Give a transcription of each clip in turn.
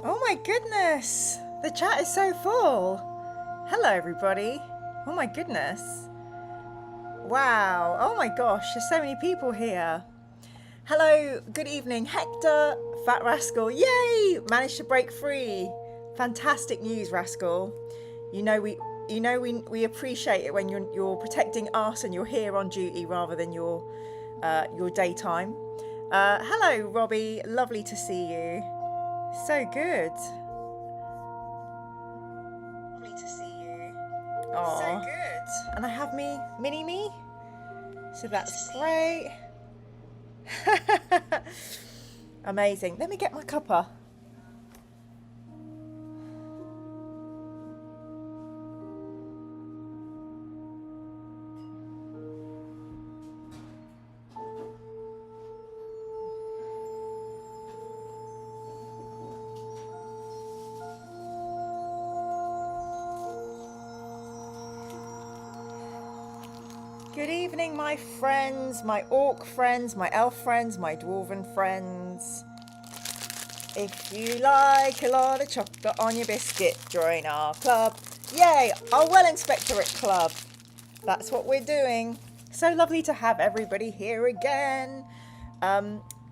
Oh my goodness, the chat is so full. Hello everybody. Oh my goodness. Wow, oh my gosh, there's so many people here. Hello, good evening Hector, Fat Rascal, yay! Managed to break free. Fantastic news, Rascal. We appreciate it when you're protecting us and you're here on duty rather than your daytime. Hello Robbie, lovely to see you. So good. Lovely to see you. Aww. So good. And I have mini me. So that's great. Amazing. Let me get my cuppa. Good evening, my friends, my orc friends, my elf friends, my dwarven friends. If you like a lot of chocolate on your biscuit, join our club. Yay, our Well Inspectorate Club. That's what we're doing. So lovely to have everybody here again.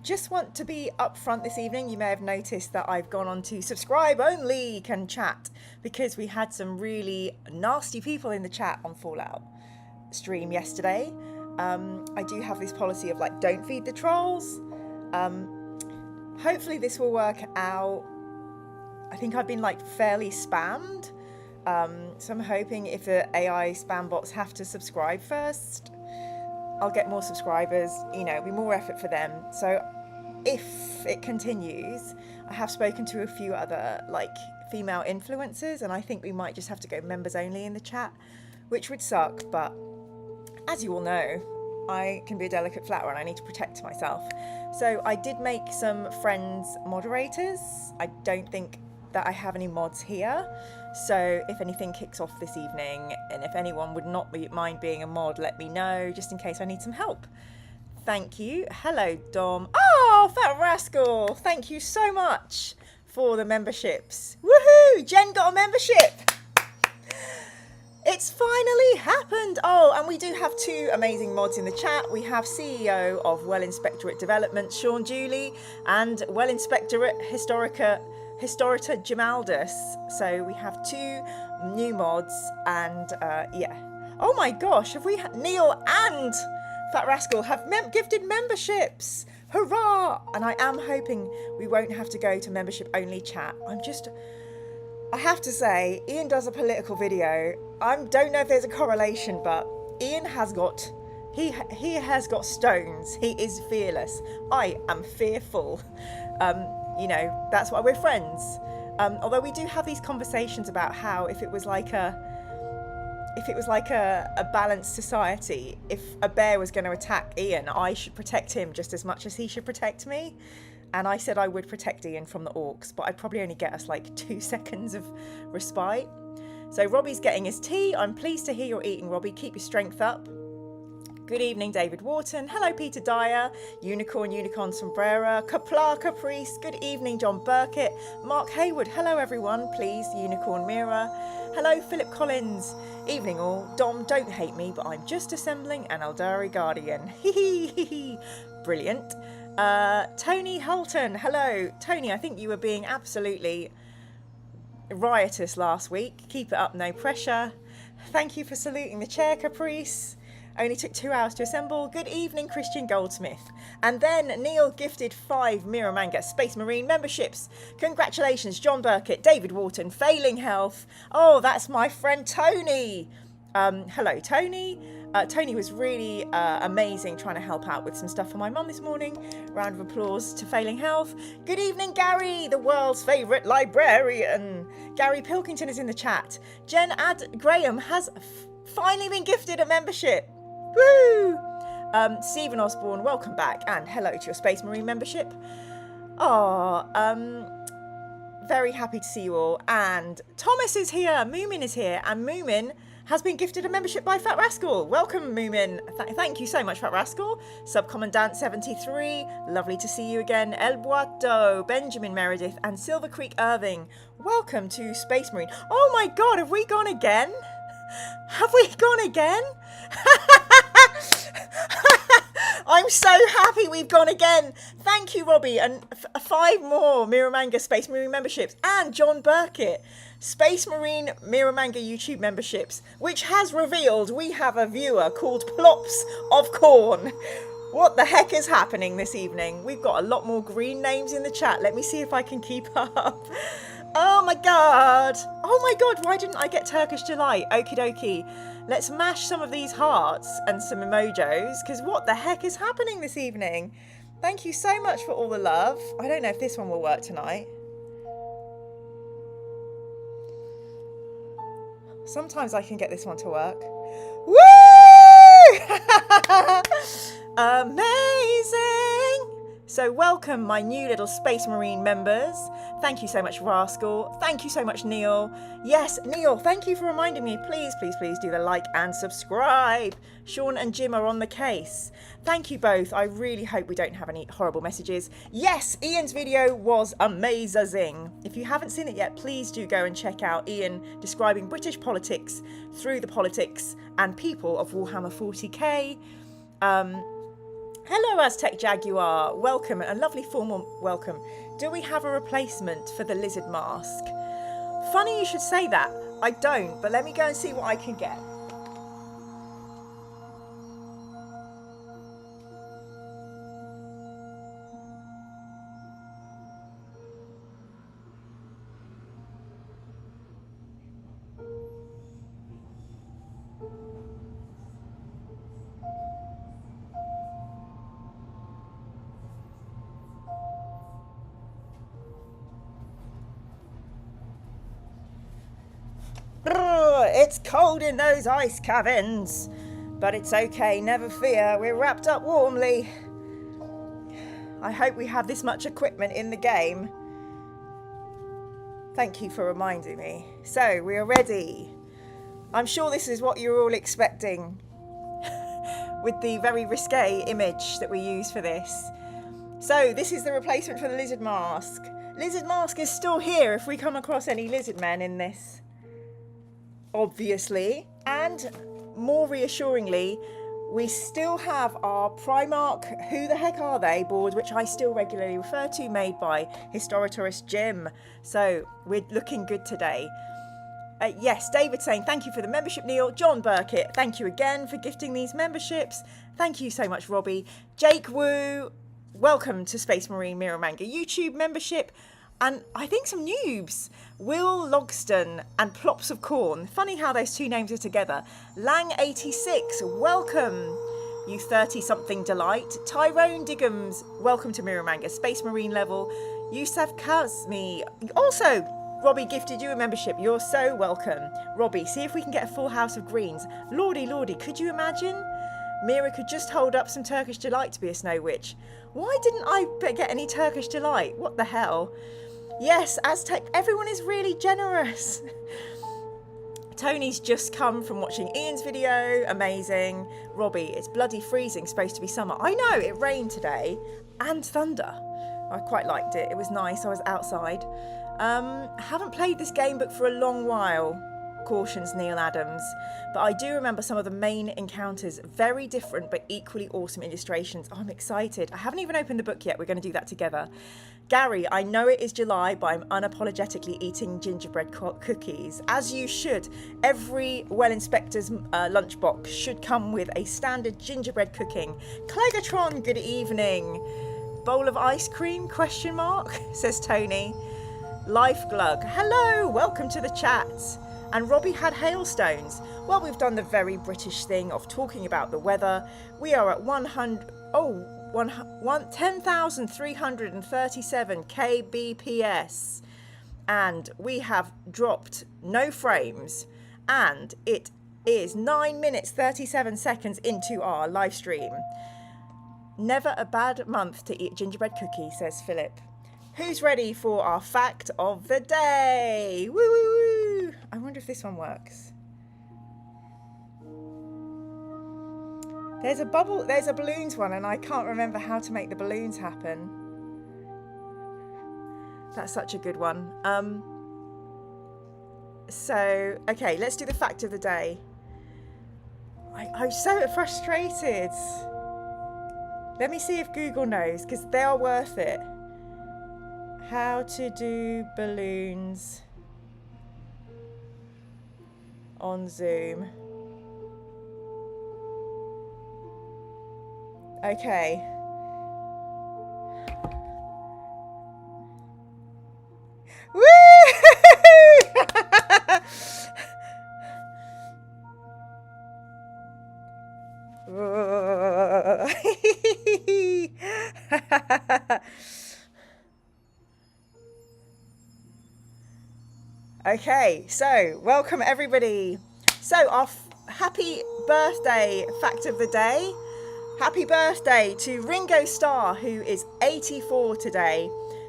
Just want to be upfront this evening. You may have noticed that I've gone on to subscribe only can chat because we had some really nasty people in the chat on Fallout stream yesterday. I do have this policy of like, don't feed the trolls. Hopefully this will work out. I think I've been like fairly spammed. So I'm hoping if the AI spam bots have to subscribe first, I'll get more subscribers, you know, it'll be more effort for them. So if it continues, I have spoken to a few other like female influencers and I think we might just have to go members only in the chat, which would suck, but as you all know, I can be a delicate flower and I need to protect myself. So I did make some friends moderators. I don't think that I have any mods here. So if anything kicks off this evening and if anyone would not mind being a mod, let me know just in case I need some help. Thank you. Hello, Dom. Oh, Fat Rascal. Thank you so much for the memberships. Woohoo! Jen got a membership. It's finally happened! Oh, and we do have two amazing mods in the chat. We have CEO of Well Inspectorate Development, Sean Dooley, and Well Inspectorate Historita Jamaldus. So we have two new mods, and yeah. Oh my gosh, have we Neil and Fat Rascal have gifted memberships! Hurrah! And I am hoping we won't have to go to membership only chat. I have to say, Ian does a political video. I don't know if there's a correlation, but Ian has got, he has got stones. He is fearless. I am fearful. You know, that's why we're friends. Although we do have these conversations about how if it was like a balanced society, if a bear was going to attack Ian, I should protect him just as much as he should protect me. And I said I would protect Ian from the orcs, but I'd probably only get us like 2 seconds of respite. So Robbie's getting his tea. I'm pleased to hear you're eating, Robbie. Keep your strength up. Good evening, David Wharton. Hello, Peter Dyer. Unicorn Sombrera. Kapla Caprice. Good evening, John Burkett. Mark Haywood. Hello, everyone. Please, Unicorn Mira. Hello, Philip Collins. Evening all. Dom, don't hate me, but I'm just assembling an Eldari Guardian. Hee. Brilliant. Tony Hulton. Hello. Tony, I think you were being absolutely riotous last week. Keep it up, no pressure. Thank you for saluting the chair, Caprice. Only took 2 hours to assemble. Good evening, Christian Goldsmith. And then Neil gifted 5 Mira Manga Space Marine memberships. Congratulations, John Burkett, David Wharton, Failing Health. Oh, that's my friend Tony. Hello, Tony. Tony was really amazing trying to help out with some stuff for my mum this morning. Round of applause to Failing Health. Good evening, Gary, the world's favourite librarian. Gary Pilkington is in the chat. Jen Graham has finally been gifted a membership. Woo! Stephen Osborne, welcome back, and hello to your Space Marine membership. Very happy to see you all. And Thomas is here, Moomin is here, and Moomin has been gifted a membership by Fat Rascal. Welcome, Moomin. Thank you so much, Fat Rascal. Subcommandant 73, lovely to see you again. El Boato, Benjamin Meredith, and Silver Creek Irving. Welcome to Space Marine. Oh my god, have we gone again? Have we gone again? I'm so happy we've gone again. Thank you, Robbie. And 5 more Miramanga Space Marine memberships. And John Burkett, Space Marine Miramanga YouTube memberships, which has revealed we have a viewer called Plops of Corn. What the heck is happening this evening? We've got a lot more green names in the chat. Let me see if I can keep up. Oh my god. Oh my god, why didn't I get Turkish Delight? Okie dokie. Let's mash some of these hearts and some emojis, because what the heck is happening this evening? Thank you so much for all the love. I don't know if this one will work tonight. Sometimes I can get this one to work. Woo! Amazing! So welcome my new little Space Marine members. Thank you so much, Rascal. Thank you so much, Neil. Yes, Neil, thank you for reminding me. Please, please, please do the like and subscribe. Sean and Jim are on the case. Thank you both. I really hope we don't have any horrible messages. Yes, Ian's video was amazing. If you haven't seen it yet, please do go and check out Ian describing British politics through the politics and people of Warhammer 40k. Hello, Aztec Jaguar. Welcome, a lovely formal welcome. Do we have a replacement for the lizard mask? Funny you should say that. I don't, but let me go and see what I can get. It's cold in those ice caverns, but it's okay, never fear, we're wrapped up warmly. I hope we have this much equipment in the game. Thank you for reminding me. So, we are ready. I'm sure this is what you're all expecting with the very risque image that we use for this. So, this is the replacement for the lizard mask. Lizard mask is still here if we come across any lizard men in this. Obviously, and more reassuringly, we still have our Primarch Who the Heck Are They board, which I still regularly refer to, made by Historitourist Jim. So we're looking good today. Yes, David saying thank you for the membership, Neil. John Burkett, thank you again for gifting these memberships. Thank you so much, Robbie. Jake Wu, welcome to Space Marine Miramanga YouTube membership. And I think some noobs, Will Logston and Plops of Corn. Funny how those two names are together. Lang86, welcome, you 30-something delight. Tyrone Diggums, welcome to Miramanga Space Marine level. Yusuf Kazmi, also, Robbie gifted you a membership. You're so welcome. Robbie, see if we can get a full house of greens. Lordy, lordy, could you imagine? Mira could just hold up some Turkish Delight to be a snow witch. Why didn't I get any Turkish Delight? What the hell? Yes, Aztec, everyone is really generous. Tony's just come from watching Ian's video. Amazing. Robbie, it's bloody freezing, supposed to be summer. I know, it rained today. And thunder. I quite liked it. It was nice. I was outside. Haven't played this game book for a long while, cautions Neil Adams. But I do remember some of the main encounters. Very different, but equally awesome illustrations. Oh, I'm excited. I haven't even opened the book yet. We're going to do that together. Gary, I know it is July, but I'm unapologetically eating gingerbread cookies. As you should. Every well-inspector's lunchbox should come with a standard gingerbread cooking. Clegatron, good evening. Bowl of ice cream, question mark, says Tony. Life Glug, hello, welcome to the chat. And Robbie had hailstones. Well, we've done the very British thing of talking about the weather. We are at 10,337 kbps. And we have dropped no frames. And it is 9 minutes 37 seconds into our live stream. Never a bad month to eat gingerbread cookie, says Philip. Who's ready for our fact of the day? Woo woo woo! I wonder if this one works. There's a bubble, there's a balloons one, and I can't remember how to make the balloons happen. That's such a good one. So, okay, let's do the fact of the day. I'm so frustrated. Let me see if Google knows, because they are worth it. How to do balloons on Zoom. Okay. Woo! Okay, so welcome everybody. So our happy birthday fact of the day. Happy birthday to Ringo Starr, who is 84 today.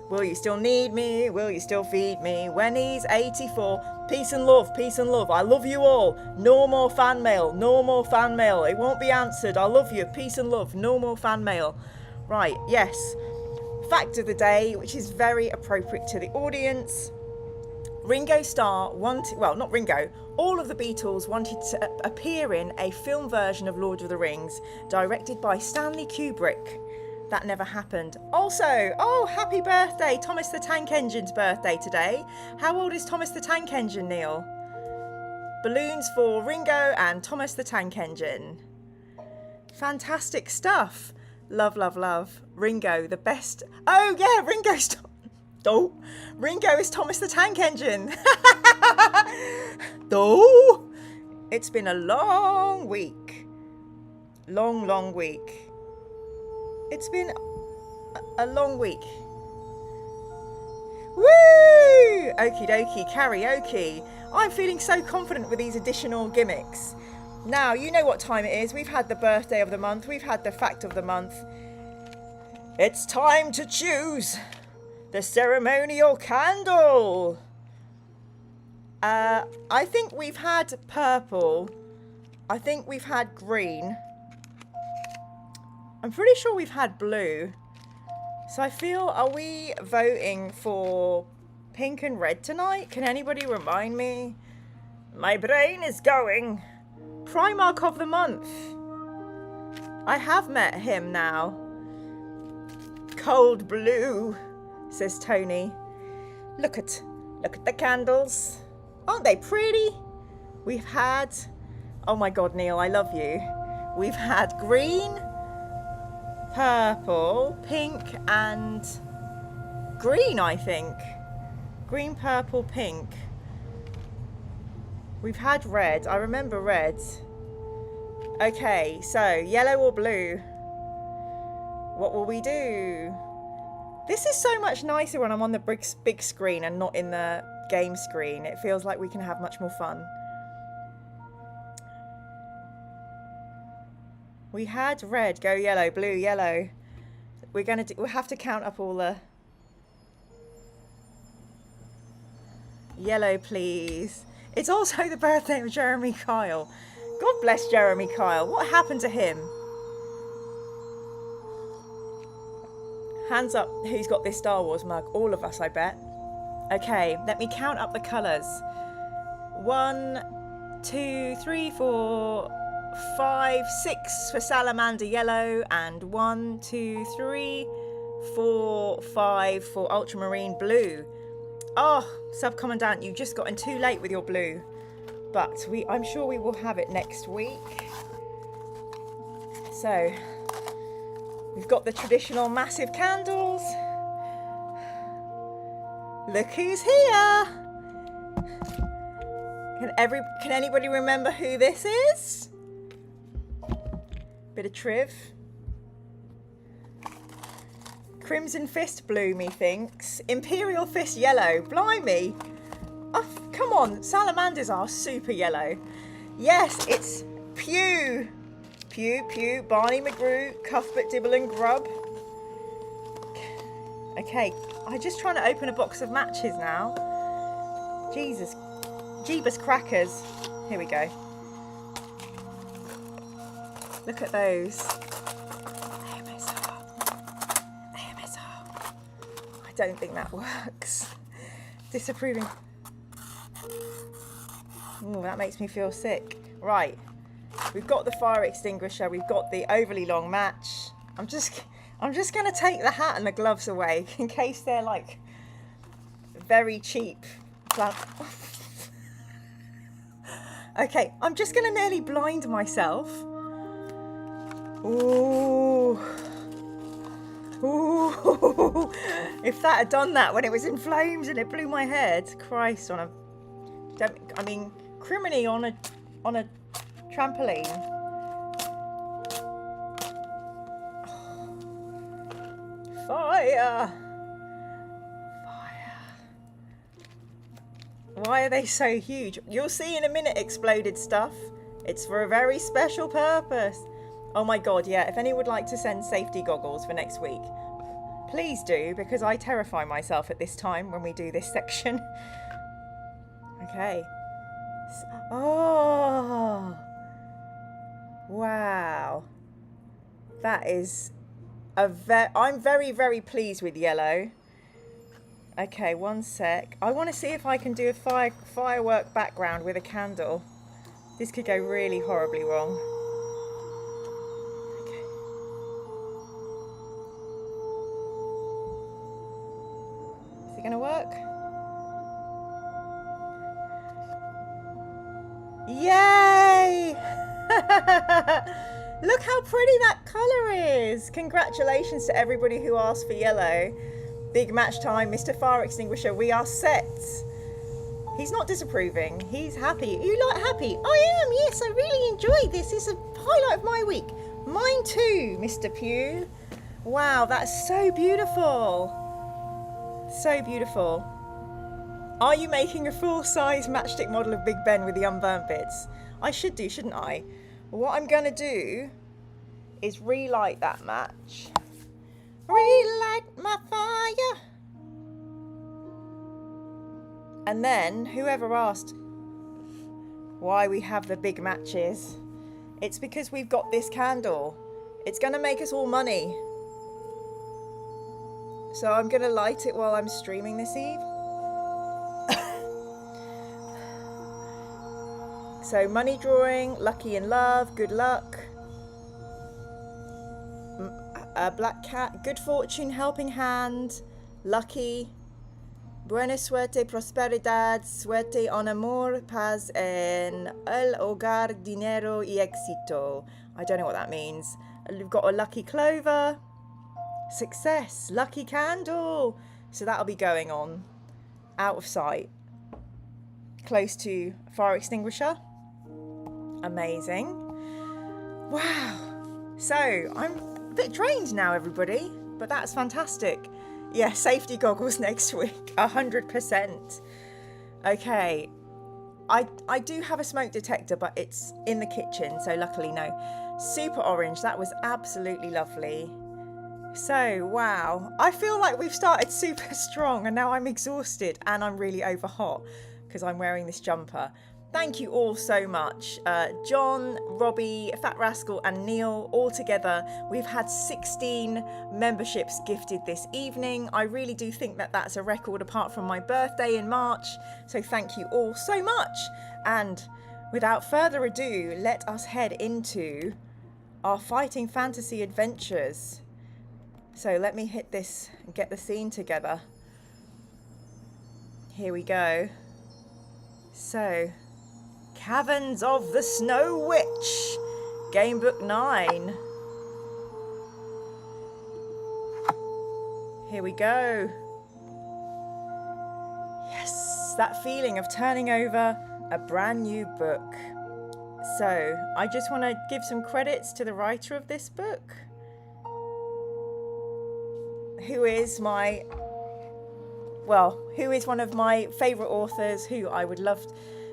Will you still need me? Will you still feed me when he's 84? Peace and love, peace and love. I love you all. No more fan mail, no more fan mail. It won't be answered. I love you. Peace and love. No more fan mail. Right, yes. Fact of the day, which is very appropriate to the audience. Ringo Starr wanted, well, not Ringo, all of the Beatles wanted to appear in a film version of Lord of the Rings, directed by Stanley Kubrick. That never happened. Also, oh, happy birthday, Thomas the Tank Engine's birthday today. How old is Thomas the Tank Engine, Neil? Balloons for Ringo and Thomas the Tank Engine. Fantastic stuff. Love, love, love. Ringo, the best. Oh, yeah, Ringo's... Oh, Ringo is Thomas the Tank Engine. Oh, it's been a long week. Long, long week. It's been a long week. Woo! Okie dokie, karaoke. I'm feeling so confident with these additional gimmicks. Now, you know what time it is. We've had the birthday of the month. We've had the fact of the month. It's time to choose the ceremonial candle. I think we've had purple. I think we've had green. I'm pretty sure we've had blue. So I feel, are we voting for pink and red tonight? Can anybody remind me? My brain is going. Primark of the month. I have met him now. Cold blue, says Tony. Look at the candles. Aren't they pretty? We've had, oh my God, Neil, I love you. We've had green, purple, pink, and green, I think. Green, purple, pink. We've had red. I remember red. Okay, so yellow or blue? What will we do? This is so much nicer when I'm on the big screen and not in the game screen. It feels like we can have much more fun. We had red, go yellow, blue, yellow. We'll have to count up all the yellow, please. It's also the birthday of Jeremy Kyle. God bless Jeremy Kyle. What happened to him? Hands up who's got this Star Wars mug. All of us, I bet. Okay, let me count up the colours. 1, 2, 3, 4, 5, 6 for salamander yellow, and 1, 2, 3, 4, 5 for ultramarine blue. Oh, Sub-Commandant, you just got in too late with your blue. But I'm sure we will have it next week. So, we've got the traditional massive candles. Look who's here. Can anybody remember who this is? Bit of triv. Crimson Fist blue, methinks. Imperial Fist yellow. Blimey. Oh, come on. Salamanders are super yellow. Yes, it's Pew. Pew, Pew, Barney McGrew, Cuthbert Dibble and Grub. Okay, I'm just trying to open a box of matches now. Jesus. Jeebus crackers. Here we go. Look at those. AMSR. AMSR. I don't think that works. Disapproving. Ooh, that makes me feel sick. Right. We've got the fire extinguisher. We've got the overly long match. I'm just going to take the hat and the gloves away in case they're like very cheap. Okay, I'm just going to nearly blind myself. Ooh. Ooh. If that had done that when it was in flames and it blew my head, Christ, criminy on a trampoline. Fire! Fire. Why are they so huge? You'll see in a minute, exploded stuff. It's for a very special purpose. Oh my god, yeah. If anyone would like to send safety goggles for next week, please do, because I terrify myself at this time when we do this section. Okay. Oh. Wow. That is I'm very, very pleased with yellow. Okay, one sec. I want to see if I can do a firework background with a candle. This could go really horribly wrong. Okay. Is it going to work? Yay! Look how pretty that colour is. Congratulations to everybody who asked for yellow. Big match time, Mr. Fire Extinguisher. We are set. He's not disapproving. He's happy. Are you not happy? I am. Yes, I really enjoyed this. It's a highlight of my week. Mine too, Mr. Pugh. Wow, that's so beautiful. So beautiful. Are you making a full-size matchstick model of Big Ben with the unburnt bits? I should do, shouldn't I? What I'm going to do is relight that match. Relight my fire. And then, whoever asked why we have the big matches, it's because we've got this candle. It's going to make us all money. So I'm going to light it while I'm streaming this eve. So money drawing, lucky in love, good luck. Black cat, good fortune, helping hand, lucky. Buena suerte, prosperidad, suerte, en amor, paz en el hogar, dinero y éxito. I don't know what that means. We've got a lucky clover, success, lucky candle. So that'll be going on, out of sight, close to fire extinguisher. Amazing. Wow. So I'm a bit drained now, everybody, but that's fantastic. Yeah, safety goggles next week, 100%. Okay, I do have a smoke detector, but it's in the kitchen, so luckily no. Super orange, that was absolutely lovely. So, wow, I feel like we've started super strong and now I'm exhausted and I'm really over hot because I'm wearing this jumper. Thank you all so much. John, Robbie, Fat Rascal and Neil, all together, we've had 16 memberships gifted this evening. I really do think that that's a record apart from my birthday in March. So thank you all so much. And without further ado, let us head into our fighting fantasy adventures. So let me hit this and get the scene together. Here we go. So, Caverns of the Snow Witch, Gamebook 9. Here we go. Yes, that feeling of turning over a brand new book. So, I just want to give some credits to the writer of this book, who is one of my favourite authors, who I would love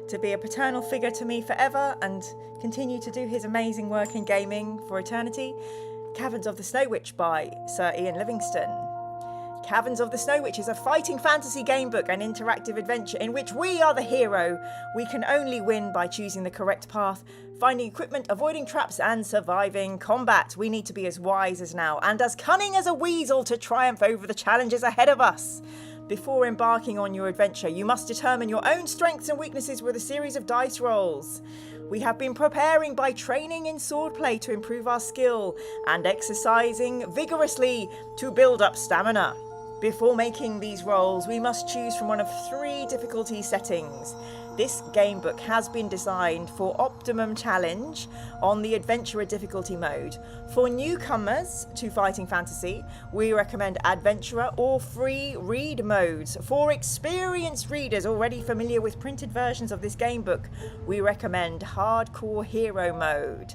to be a paternal figure to me forever and continue to do his amazing work in gaming for eternity. Caverns of the Snow Witch by Sir Ian Livingstone. Caverns of the Snow Witch is a fighting fantasy gamebook and interactive adventure in which we are the hero. We can only win by choosing the correct path, finding equipment, avoiding traps, and surviving combat. We need to be as wise as now and as cunning as a weasel to triumph over the challenges ahead of us. Before embarking on your adventure, you must determine your own strengths and weaknesses with a series of dice rolls. We have been preparing by training in swordplay to improve our skill and exercising vigorously to build up stamina. Before making these rolls, we must choose from one of 3 difficulty settings. This gamebook has been designed for optimum challenge on the Adventurer difficulty mode. For newcomers to Fighting Fantasy, we recommend Adventurer or Free Read modes. For experienced readers already familiar with printed versions of this gamebook, we recommend Hardcore Hero mode.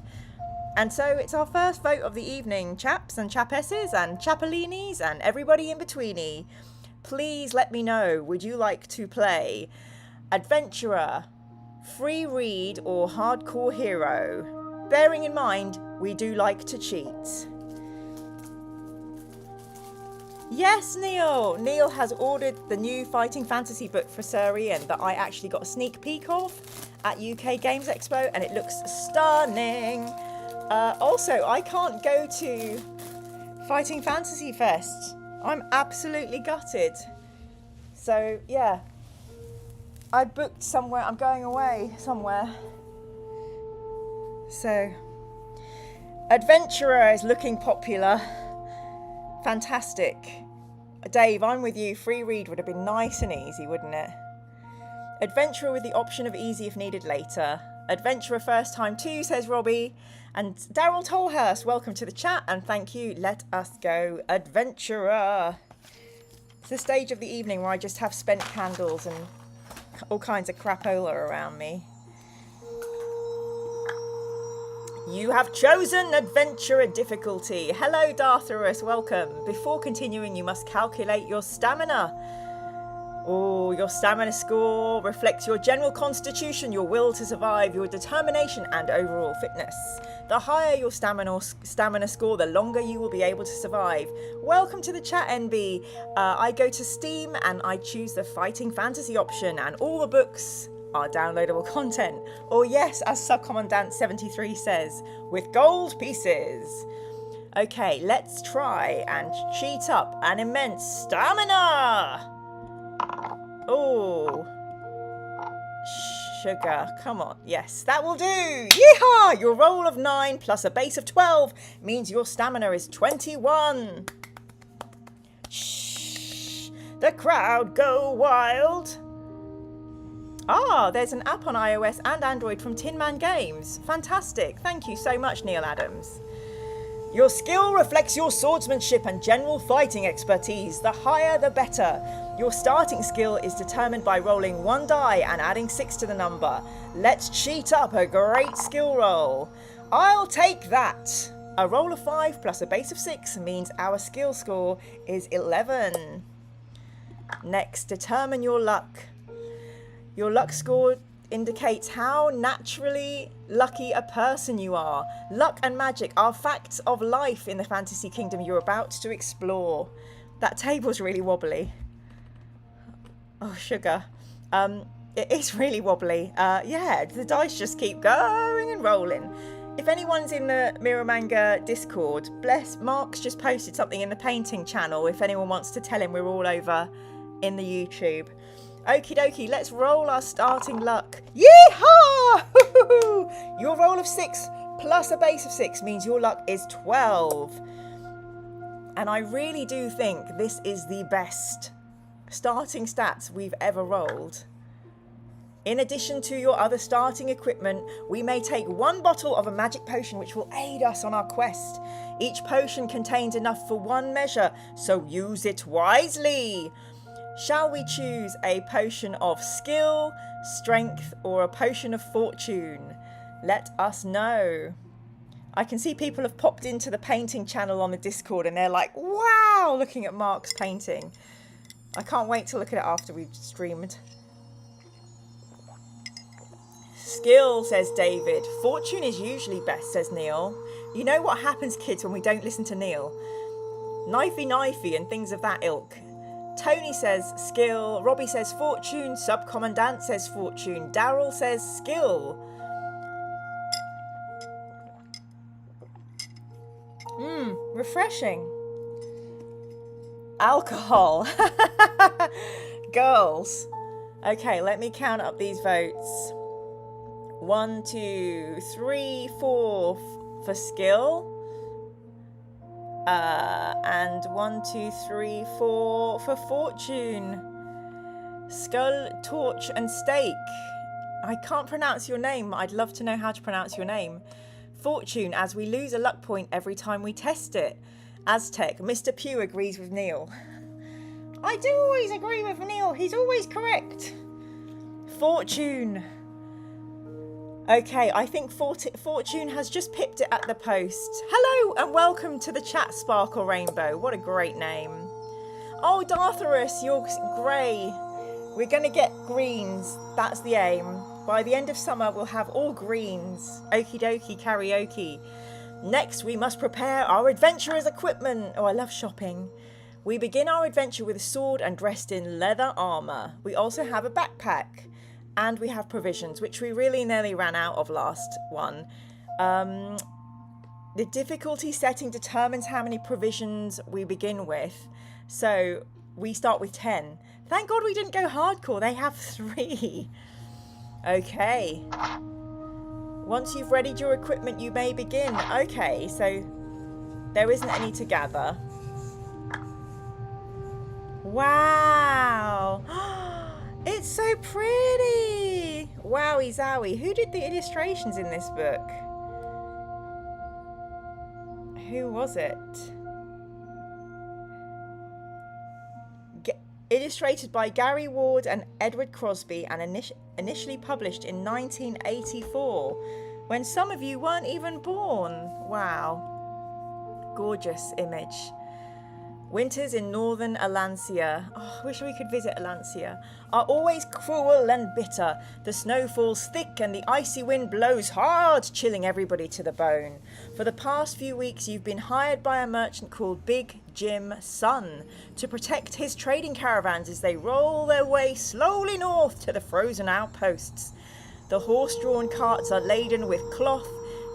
And so it's our first vote of the evening, chaps and chapesses and chapelinis and everybody in betweeny. Please let me know, would you like to play Adventurer, Free Read or Hardcore Hero? Bearing in mind, we do like to cheat. Yes, Neil! Neil has ordered the new Fighting Fantasy book for Sir Ian that I actually got a sneak peek of at UK Games Expo, and it looks stunning. Also, I can't go to Fighting Fantasy Fest. I'm absolutely gutted. So, yeah. I booked somewhere. I'm going away somewhere. So, Adventurer is looking popular. Fantastic. Dave, I'm with you. Free Read would have been nice and easy, wouldn't it? Adventurer with the option of easy if needed later. Adventurer first time too, says Robbie. And Daryl Tolhurst, welcome to the chat and thank you. Let us go, Adventurer. It's the stage of the evening where I just have spent candles and all kinds of crapola around me. You have chosen Adventurer difficulty. Hello, Dartharus, welcome. Before continuing, you must calculate your stamina. Oh, your stamina score reflects your general constitution, your will to survive, your determination, and overall fitness. The higher your stamina score, the longer you will be able to survive. Welcome to the chat, NB. I go to Steam and I choose the Fighting Fantasy option, and all the books are downloadable content. Or yes, as Subcommandant 73 says, with gold pieces. Okay, let's try and cheat up an immense stamina. Oh, sugar, come on. Yes, that will do. Yeehaw! Your roll of 9 plus a base of 12 means your stamina is 21. Shh, the crowd go wild. Ah, there's an app on iOS and Android from Tin Man Games. Fantastic. Thank you so much, Neil Adams. Your skill reflects your swordsmanship and general fighting expertise. The higher, the better. Your starting skill is determined by rolling 1 die and adding 6 to the number. Let's cheat up a great skill roll. I'll take that. A roll of 5 plus a base of 6 means our skill score is 11. Next, determine your luck. Your luck score indicates how naturally lucky a person you are. Luck and magic are facts of life in the fantasy kingdom you're about to explore. That table's really wobbly. Oh, sugar. It is really wobbly. Yeah, the dice just keep going and rolling. If anyone's in the Mirror Manga Discord, bless, Mark's just posted something in the painting channel if anyone wants to tell him we're all over in the YouTube. Okie dokie, let's roll our starting luck. Yeehaw! Your roll of 6 plus a base of 6 means your luck is 12. And I really do think this is the best starting stats we've ever rolled. In addition to your other starting equipment, we may take 1 bottle of a magic potion which will aid us on our quest. Each potion contains enough for 1 measure, so use it wisely. Shall we choose a potion of skill, strength, or a potion of fortune? Let us know. I can see people have popped into the painting channel on the Discord and they're like, wow, looking at Mark's painting. I can't wait to look at it after we've streamed. Skill, says David. Fortune is usually best, says Neil. You know what happens, kids, when we don't listen to Neil? knifey and things of that ilk. Tony says skill, Robbie says fortune, Subcommandant says fortune, Daryl says skill. Refreshing. Alcohol. Girls. Okay, let me count up these votes. 1, 2, 3, 4 for skill. And 1, 2, 3, 4 for fortune. Skull, torch, and stake. I can't pronounce your name. I'd love to know how to pronounce your name. Fortune, as we lose a luck point every time we test it. Aztec, Mr. Pugh agrees with Neil. I do always agree with Neil. He's always correct. Fortune. Okay, I think Fortune has just pipped it at the post. Hello and welcome to the chat, Sparkle Rainbow. What a great name. Oh, Dartharus, you're grey. We're going to get greens. That's the aim. By the end of summer, we'll have all greens. Okie dokie karaoke. Next, we must prepare our adventurer's equipment. Oh, I love shopping. We begin our adventure with a sword and dressed in leather armour. We also have a backpack. And we have provisions, which we really nearly ran out of last one. The difficulty setting determines how many provisions we begin with. So we start with 10. Thank God we didn't go hardcore. They have 3. Okay. Once you've readied your equipment, you may begin. Okay, so there isn't any to gather. Wow. It's so pretty. Wowie zowie. Who did the illustrations in this book? Who was it? Illustrated by Gary Ward and Edward Crosby and initially published in 1984, when some of you weren't even born. Wow. Gorgeous image. Winters in northern Alancia, oh, I wish we could visit Alancia, are always cruel and bitter. The snow falls thick and the icy wind blows hard, chilling everybody to the bone. For the past few weeks, you've been hired by a merchant called Big Jim Sun to protect his trading caravans as they roll their way slowly north to the frozen outposts. The horse-drawn carts are laden with cloth,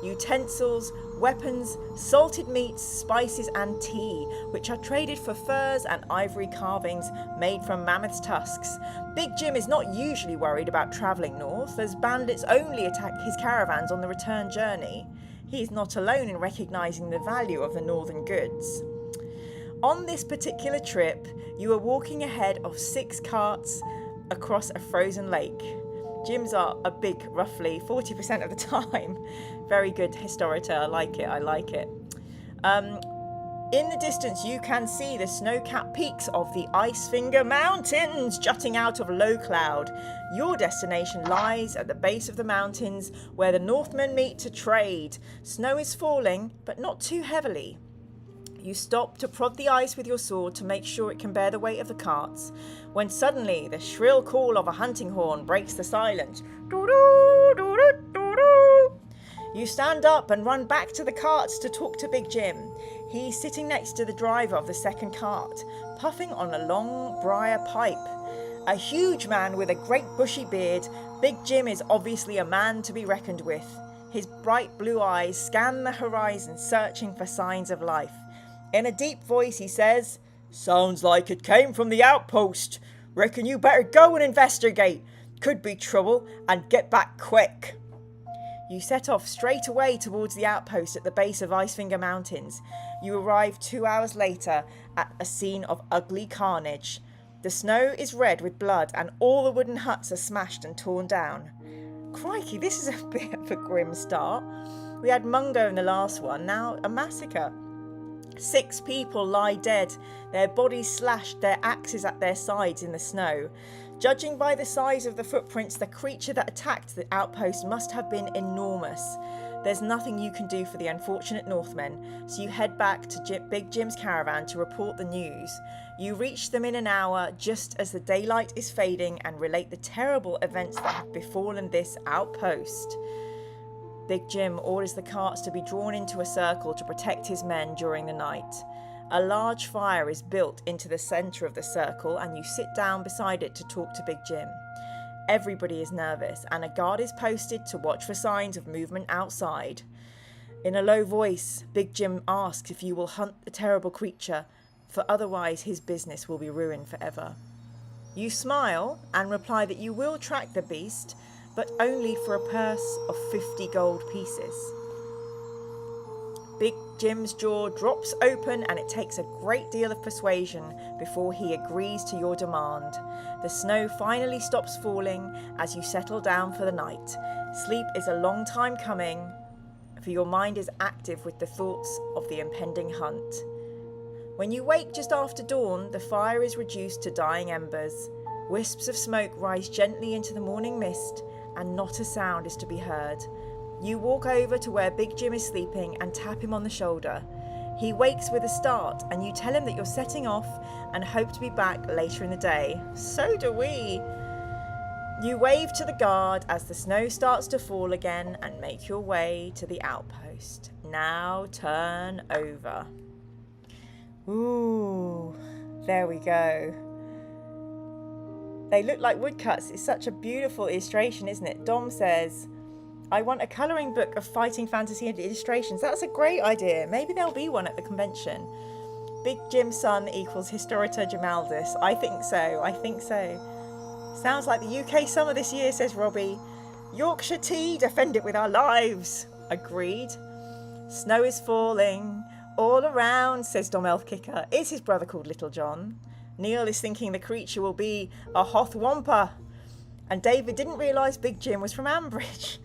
utensils, weapons, salted meats, spices and tea, which are traded for furs and ivory carvings made from mammoth's tusks. Big Jim is not usually worried about travelling north, as bandits only attack his caravans on the return journey. He is not alone in recognising the value of the northern goods. On this particular trip, you are walking ahead of 6 carts across a frozen lake. Gyms are a big, roughly 40% of the time. Very good historitor. I like it. In the distance, you can see the snow-capped peaks of the Icefinger Mountains jutting out of low cloud. Your destination lies at the base of the mountains where the Northmen meet to trade. Snow is falling, but not too heavily. You stop to prod the ice with your sword to make sure it can bear the weight of the carts, when suddenly the shrill call of a hunting horn breaks the silence. Doo-doo, doo-doo, doo-doo. You stand up and run back to the carts to talk to Big Jim. He's sitting next to the driver of the second cart, puffing on a long briar pipe. A huge man with a great bushy beard, Big Jim is obviously a man to be reckoned with. His bright blue eyes scan the horizon, searching for signs of life. In a deep voice he says, "Sounds like it came from the outpost. Reckon you better go and investigate. Could be trouble, and get back quick." You set off straight away towards the outpost at the base of Icefinger Mountains. You arrive 2 hours later at a scene of ugly carnage. The snow is red with blood and all the wooden huts are smashed and torn down. Crikey, this is a bit of a grim start. We had Mungo in the last one, now a massacre. 6 people lie dead, their bodies slashed, their axes at their sides in the snow. Judging by the size of the footprints, the creature that attacked the outpost must have been enormous. There's nothing you can do for the unfortunate Northmen, so you head back to Big Jim's caravan to report the news. You reach them in an hour, just as the daylight is fading, and relate the terrible events that have befallen this outpost. Big Jim orders the carts to be drawn into a circle to protect his men during the night. A large fire is built into the centre of the circle and you sit down beside it to talk to Big Jim. Everybody is nervous and a guard is posted to watch for signs of movement outside. In a low voice, Big Jim asks if you will hunt the terrible creature, for otherwise his business will be ruined forever. You smile and reply that you will track the beast, but only for a purse of 50 gold pieces. Big Jim's jaw drops open and it takes a great deal of persuasion before he agrees to your demand. The snow finally stops falling as you settle down for the night. Sleep is a long time coming, for your mind is active with the thoughts of the impending hunt. When you wake just after dawn, the fire is reduced to dying embers. Wisps of smoke rise gently into the morning mist, and not a sound is to be heard. You walk over to where Big Jim is sleeping and tap him on the shoulder. He wakes with a start, and you tell him that you're setting off and hope to be back later in the day. So do we. You wave to the guard as the snow starts to fall again and make your way to the outpost. Now turn over. Ooh, there we go. They look like woodcuts. It's such a beautiful illustration, isn't it? Dom says, I want a colouring book of fighting fantasy and illustrations. That's a great idea. Maybe there'll be one at the convention. Big Jim's son equals Historita Gemaldus. I think so. Sounds like the UK summer this year, says Robbie. Yorkshire tea, defend it with our lives. Agreed. Snow is falling all around, says Dom Elfkicker. Is his brother called Little John? Neil is thinking the creature will be a Hoth Wampa. And David didn't realise Big Jim was from Ambridge.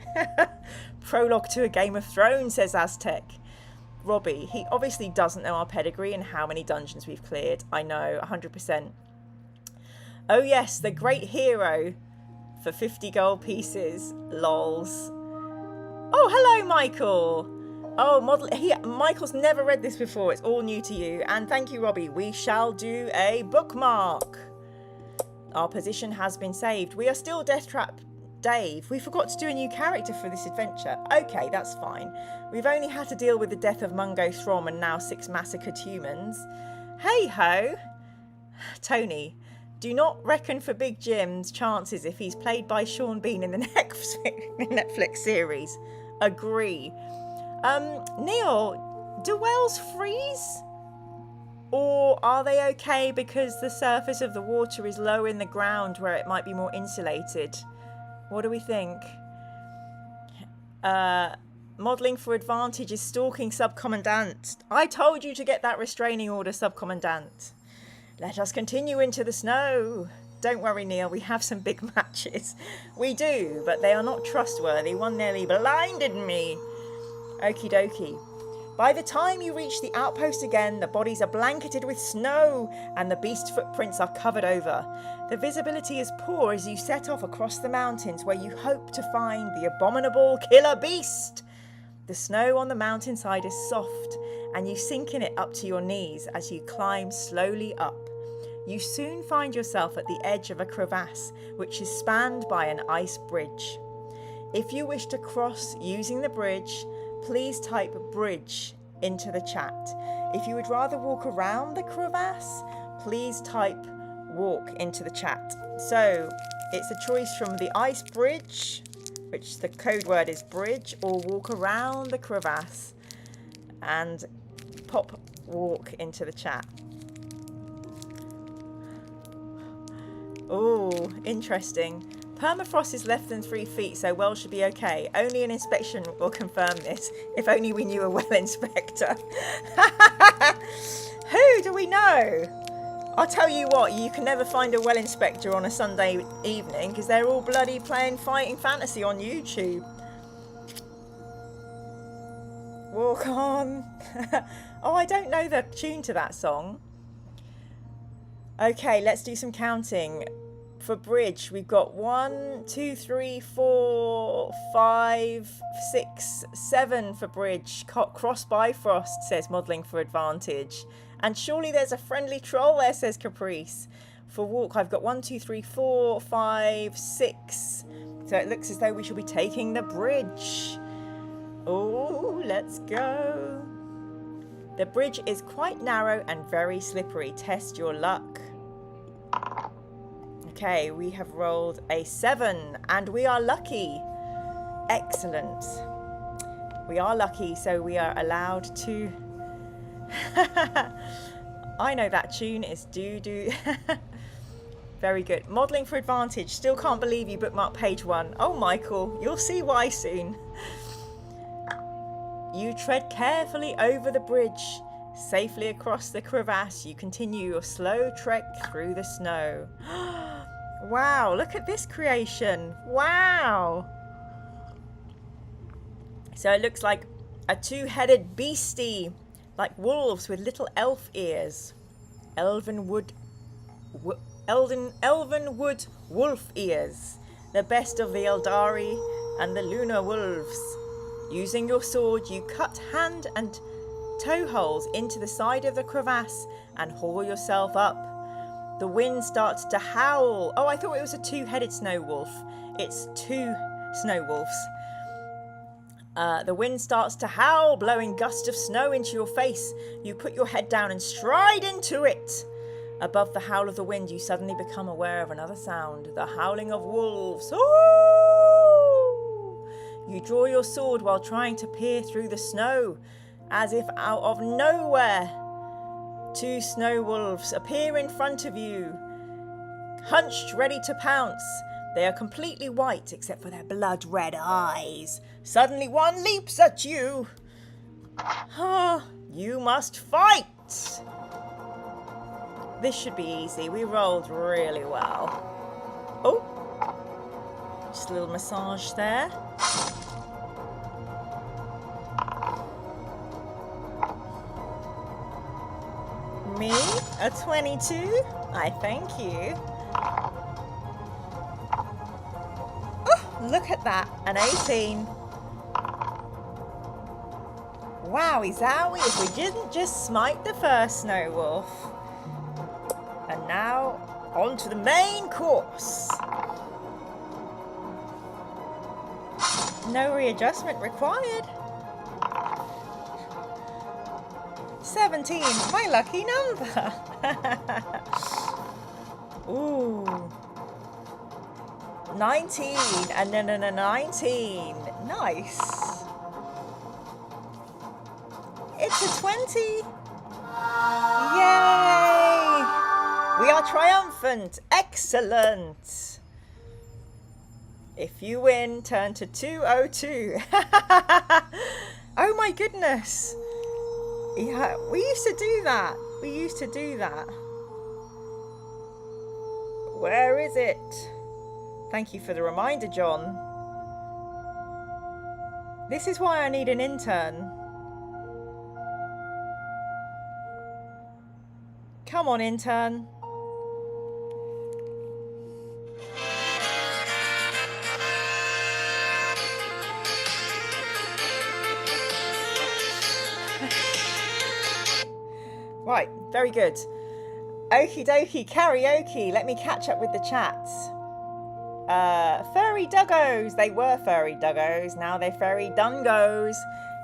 Prologue to a Game of Thrones, says Aztec. Robbie, he obviously doesn't know our pedigree and how many dungeons we've cleared. I know, 100%. Oh yes, the great hero for 50 gold pieces. Lols. Oh, hello, Michael. Oh, Michael's never read this before. It's all new to you. And thank you, Robbie. We shall do a bookmark. Our position has been saved. We are still Death Trap Dave. We forgot to do a new character for this adventure. Okay, that's fine. We've only had to deal with the death of Mungo Throm and now 6 massacred humans. Hey ho. Tony, do not reckon for Big Jim's chances if he's played by Sean Bean in the Netflix series. Agree. Neil, do whales freeze? Or are they okay because the surface of the water is lower in the ground where it might be more insulated? What do we think? Modelling for advantage is stalking Subcommandant. I told you to get that restraining order, Subcommandant. Let us continue into the snow. Don't worry, Neil, we have some big matches. We do, but they are not trustworthy. One nearly blinded me. Okie dokie. By the time you reach the outpost again, the bodies are blanketed with snow and the beast's footprints are covered over. The visibility is poor as you set off across the mountains where you hope to find the abominable killer beast. The snow on the mountainside is soft and you sink in it up to your knees as you climb slowly up. You soon find yourself at the edge of a crevasse which is spanned by an ice bridge. If you wish to cross using the bridge, please type bridge into the chat. If you would rather walk around the crevasse, please type walk into the chat. So it's a choice from the ice bridge, which the code word is bridge, or walk around the crevasse, and pop walk into the chat. Oh, interesting. Permafrost is less than 3 feet, so well should be okay. Only an inspection will confirm this. If only we knew a well inspector. Who do we know? I'll tell you what, you can never find a well inspector on a Sunday evening because they're all bloody playing fighting fantasy on YouTube. Walk on. Oh, I don't know the tune to that song. Okay, let's do some counting. For bridge, we've got 1, 2, 3, 4, 5, 6, 7 for bridge. Cross Bifrost, says modelling for advantage. And surely there's a friendly troll there, says Caprice. For walk, I've got 1, 2, 3, 4, 5, 6. So it looks as though we should be taking the bridge. Oh, let's go. The bridge is quite narrow and very slippery. Test your luck. Okay, we have rolled a 7 and we are lucky. Excellent. We are lucky, so we are allowed to... I know that tune is doo-doo. Very good. Modelling for advantage. Still can't believe you bookmarked page 1. Oh, Michael, you'll see why soon. You tread carefully over the bridge. Safely across the crevasse, you continue your slow trek through the snow. Wow, look at this creation. Wow. So it looks like a two-headed beastie, like wolves with little elf ears. Elven wood wolf ears. The best of the Eldari and the lunar wolves. Using your sword, you cut hand and toe holes into the side of the crevasse and haul yourself up. The wind starts to howl. Oh, I thought it was a two-headed snow wolf. It's 2 snow wolves. The wind starts to howl, blowing gusts of snow into your face. You put your head down and stride into it. Above the howl of the wind, you suddenly become aware of another sound, the howling of wolves. Ooh! You draw your sword while trying to peer through the snow. As if out of nowhere, 2 snow wolves appear in front of you, hunched, ready to pounce. They are completely white except for their blood-red eyes. Suddenly one leaps at you. You must fight. This should be easy. We rolled really well. Oh, just a little massage there. Me? A 22? I thank you. Look at that, an 18. Wowie zowie, we didn't just smite the first snow wolf. And now, on to the main course. No readjustment required. 17, my lucky number. Ooh. 19, and then a 19. Nice. It's a 20. Yay! We are triumphant. Excellent. If you win, turn to 202. Oh my goodness. Yeah, we used to do that. Where is it? Thank you for the reminder, John. This is why I need an intern. Come on, intern. Right, very good. Okie dokie, karaoke. Let me catch up with the chat. Furry duggos. They were furry duggos. Now they're furry dungos.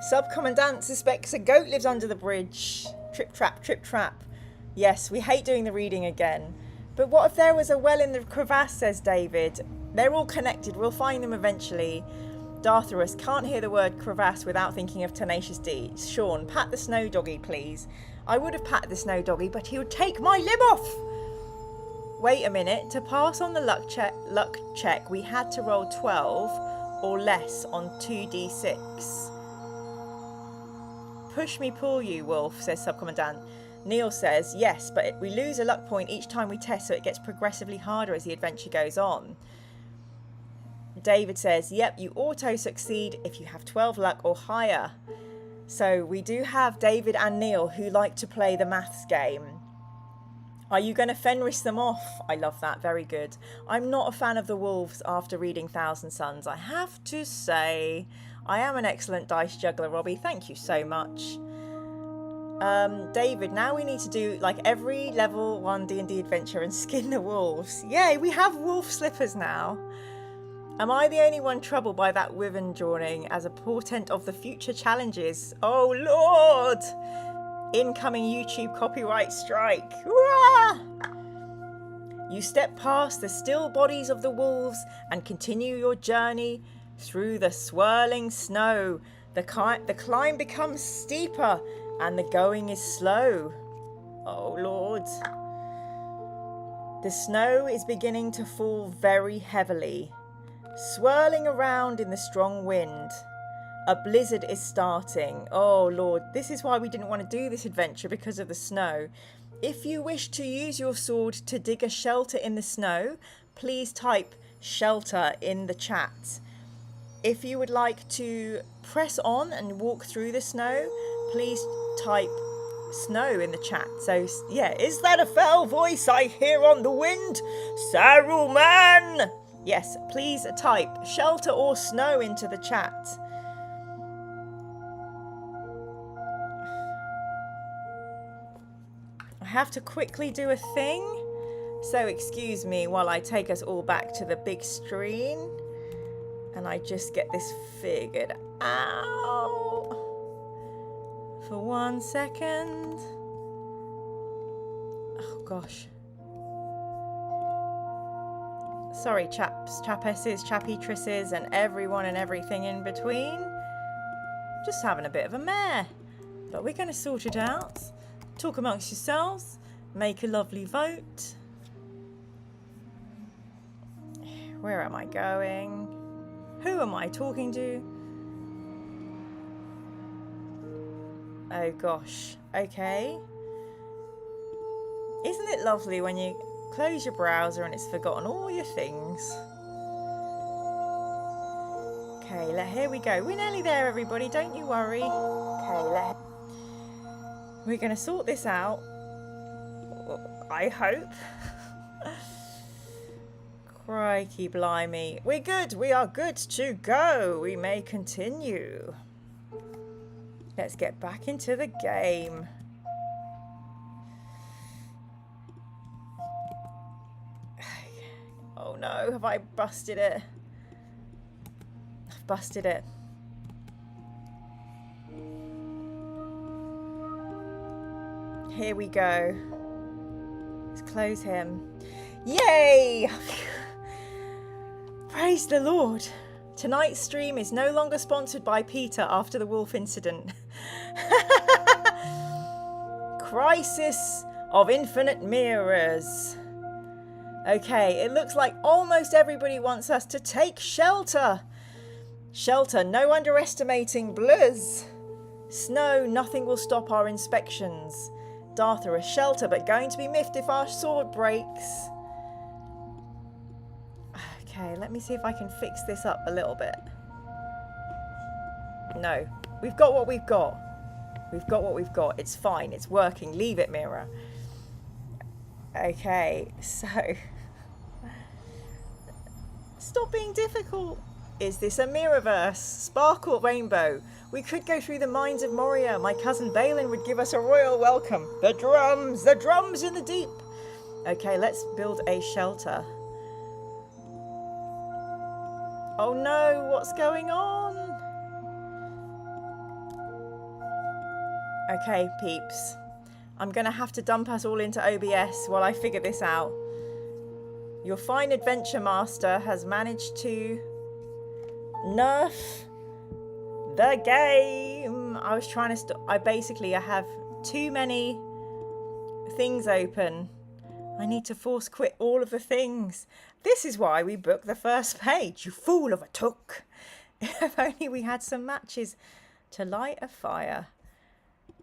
Sub-commandant suspects a goat lives under the bridge. Trip trap, trip trap. Yes, we hate doing the reading again. But what if there was a well in the crevasse, says David. They're all connected. We'll find them eventually. Dartharus can't hear the word crevasse without thinking of Tenacious D. Sean, pat the snow doggy, please. I would have patted the snow doggy, but he would take my limb off. Wait a minute. To pass on the luck check, we had to roll 12 or less on 2d6. Push me, pull you, Wolf, says Sub-Commandant. Neil says, yes, but we lose a luck point each time we test, so it gets progressively harder as the adventure goes on. David says, yep, you auto-succeed if you have 12 luck or higher. So we do have David and Neil who like to play the maths game. Are you going to Fenris them off? I love that. Very good. I'm not a fan of the wolves after reading Thousand Suns, I have to say. I am an excellent dice juggler, Robbie. Thank you so much. David, now we need to do like every level 1 D&D adventure and skin the wolves. Yay, we have wolf slippers now. Am I the only one troubled by that wyvern drawing as a portent of the future challenges? Oh, Lord! Incoming YouTube copyright strike. Wah! You step past the still bodies of the wolves and continue your journey through the swirling snow. The climb becomes steeper and the going is slow. Oh Lord. The snow is beginning to fall very heavily, swirling around in the strong wind. A blizzard is starting. Oh Lord, this is why we didn't want to do this adventure, because of the snow. If you wish to use your sword to dig a shelter in the snow, please type shelter in the chat. If you would like to press on and walk through the snow, please type snow in the chat. So yeah, is that a foul voice I hear on the wind? Saruman! Yes, please type shelter or snow into the chat. I have to quickly do a thing, so excuse me while I take us all back to the big screen and I just get this figured out for 1 second. Oh gosh. Sorry chaps, chapesses, chapitresses and everyone and everything in between. Just having a bit of a mare, but we're going to sort it out. Talk amongst yourselves, make a lovely vote. Where am I going? Who am I talking to? Oh gosh, okay. Isn't it lovely when you close your browser and it's forgotten all your things? Okay, here we go. We're nearly there, everybody, don't you worry. Okay, we're going to sort this out, I hope. Crikey blimey. We're good. We are good to go. We may continue. Let's get back into the game. Oh no, have I busted it? I've busted it. Here we go. Let's close him. Yay! Praise the Lord. Tonight's stream is no longer sponsored by Peter after the wolf incident. Crisis of infinite mirrors. Okay, it looks like almost everybody wants us to take shelter. Shelter, no underestimating blizz. Snow, nothing will stop our inspections. Dartha, a shelter, but going to be miffed if our sword breaks. Okay, let me see if I can fix this up a little bit. No, we've got what we've got. We've got what we've got. It's fine. It's working. Leave it, Mira. Okay, so... Stop being difficult. Is this a mirrorverse? Sparkle rainbow. We could go through the mines of Moria. My cousin Balin would give us a royal welcome. The drums in the deep. Okay, let's build a shelter. Oh no, what's going on? Okay, peeps. I'm going to have to dump us all into OBS while I figure this out. Your fine adventure master has managed to nerf the game. I was trying to I have too many things open. I need to force quit all of the things. This is why we booked the first page, you fool of a took. If only we had some matches to light a fire.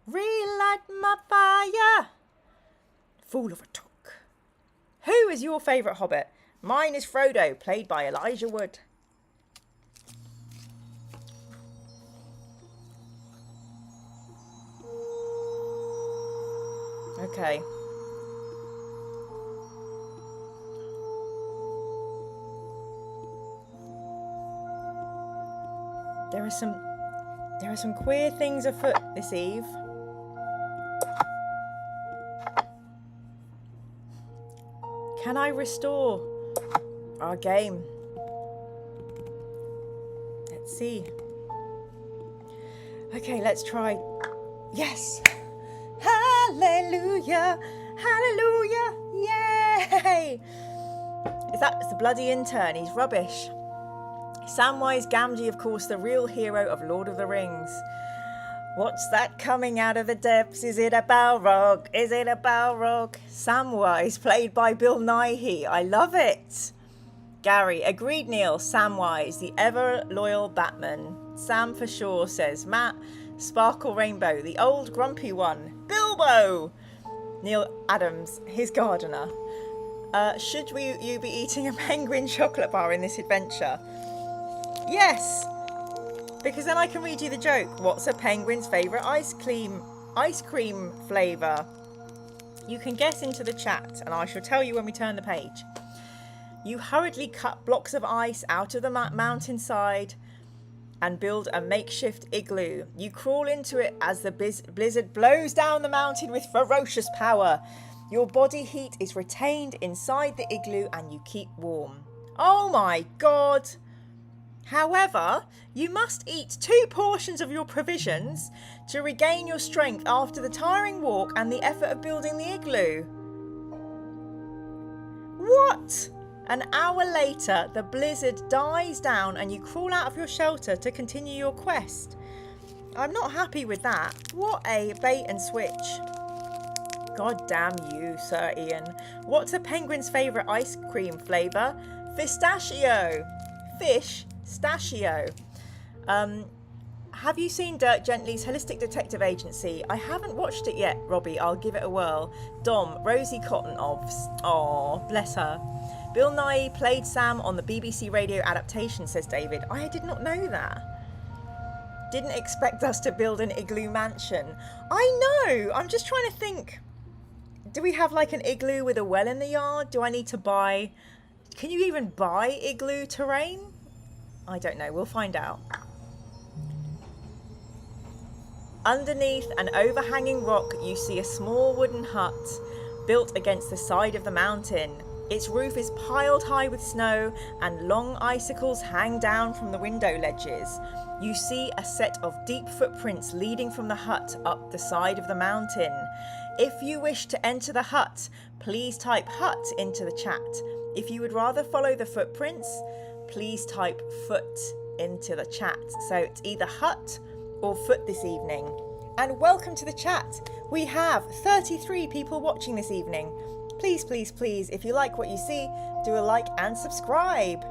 Relight my fire. Fool of a took. Who is your favourite hobbit? Mine is Frodo, played by Elijah Wood. Okay. There are some queer things afoot this eve. Can I restore our game? Let's see. Okay, let's try. Yes! Hallelujah. Hallelujah. Yay. That's the bloody intern. He's rubbish. Samwise Gamgee, of course, the real hero of Lord of the Rings. What's that coming out of the depths? Is it a Balrog? Is it a Balrog? Samwise, played by Bill Nighy. I love it. Gary, agreed Neil. Samwise, the ever loyal Batman. Sam for sure, says Matt. Sparkle Rainbow, the old grumpy one. Bilbo. Neil Adams, his gardener. Should you be eating a penguin chocolate bar in this adventure? Yes. Because then I can read you the joke. What's a penguin's favourite ice cream flavour? You can guess into the chat and I shall tell you when we turn the page. You hurriedly cut blocks of ice out of the mountainside and build a makeshift igloo. You crawl into it as the blizzard blows down the mountain with ferocious power. Your body heat is retained inside the igloo and you keep warm. Oh my God! However, you must eat 2 portions of your provisions to regain your strength after the tiring walk and the effort of building the igloo. What? An hour later, the blizzard dies down and you crawl out of your shelter to continue your quest. I'm not happy with that. What a bait and switch. God damn you, Sir Ian. What's a penguin's favourite ice cream flavour? Pistachio. Fish. Stachio. Have you seen Dirk Gently's Holistic Detective Agency? I haven't watched it yet, Robbie. I'll give it a whirl. Dom, Rosie Cotton Ovs. Aw, bless her. Bill Nighy played Sam on the BBC radio adaptation, says David. I did not know that. Didn't expect us to build an igloo mansion. I know. I'm just trying to think. Do we have like an igloo with a well in the yard? Do I need to buy... Can you even buy igloo terrain? I don't know. We'll find out. Underneath an overhanging rock, you see a small wooden hut built against the side of the mountain. Its roof is piled high with snow and long icicles hang down from the window ledges. You see a set of deep footprints leading from the hut up the side of the mountain. If you wish to enter the hut, please type hut into the chat. If you would rather follow the footprints, please type foot into the chat. So it's either hut or foot this evening. And welcome to the chat. We have 33 people watching this evening. Please, please, please, if you like what you see, do a like and subscribe.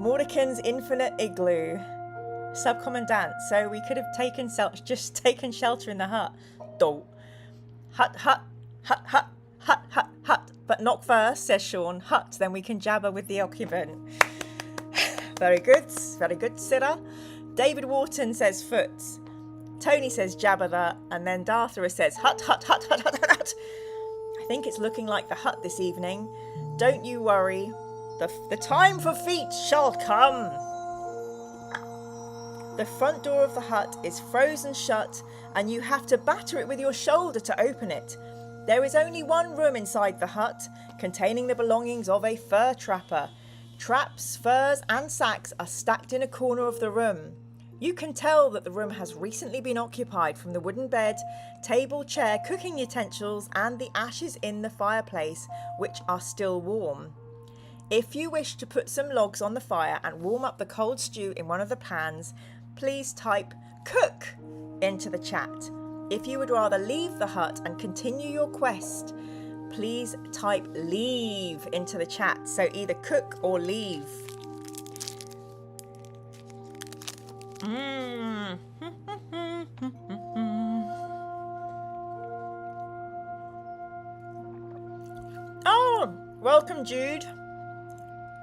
Mordekin's Infinite Igloo. Subcommandant, so we could have just taken shelter in the hut. Doh. Hut, hut, hut, hut, hut, hut, hut. But knock first, says Sean. Hut, then we can jabber with the occupant. Very good, Sirrah. David Wharton says foot. Tony says jabber that, and then Darthra says hut, hut, hut, hut, hut, hut. I think it's looking like the hut this evening. Don't you worry. The time for feet shall come. The front door of the hut is frozen shut, and you have to batter it with your shoulder to open it. There is only one room inside the hut, containing the belongings of a fur trapper. Traps, furs, and sacks are stacked in a corner of the room. You can tell that the room has recently been occupied from the wooden bed, table, chair, cooking utensils, and the ashes in the fireplace, which are still warm. If you wish to put some logs on the fire and warm up the cold stew in one of the pans, please type cook into the chat. If you would rather leave the hut and continue your quest, please type leave into the chat. So either cook or leave. Oh, welcome Jude.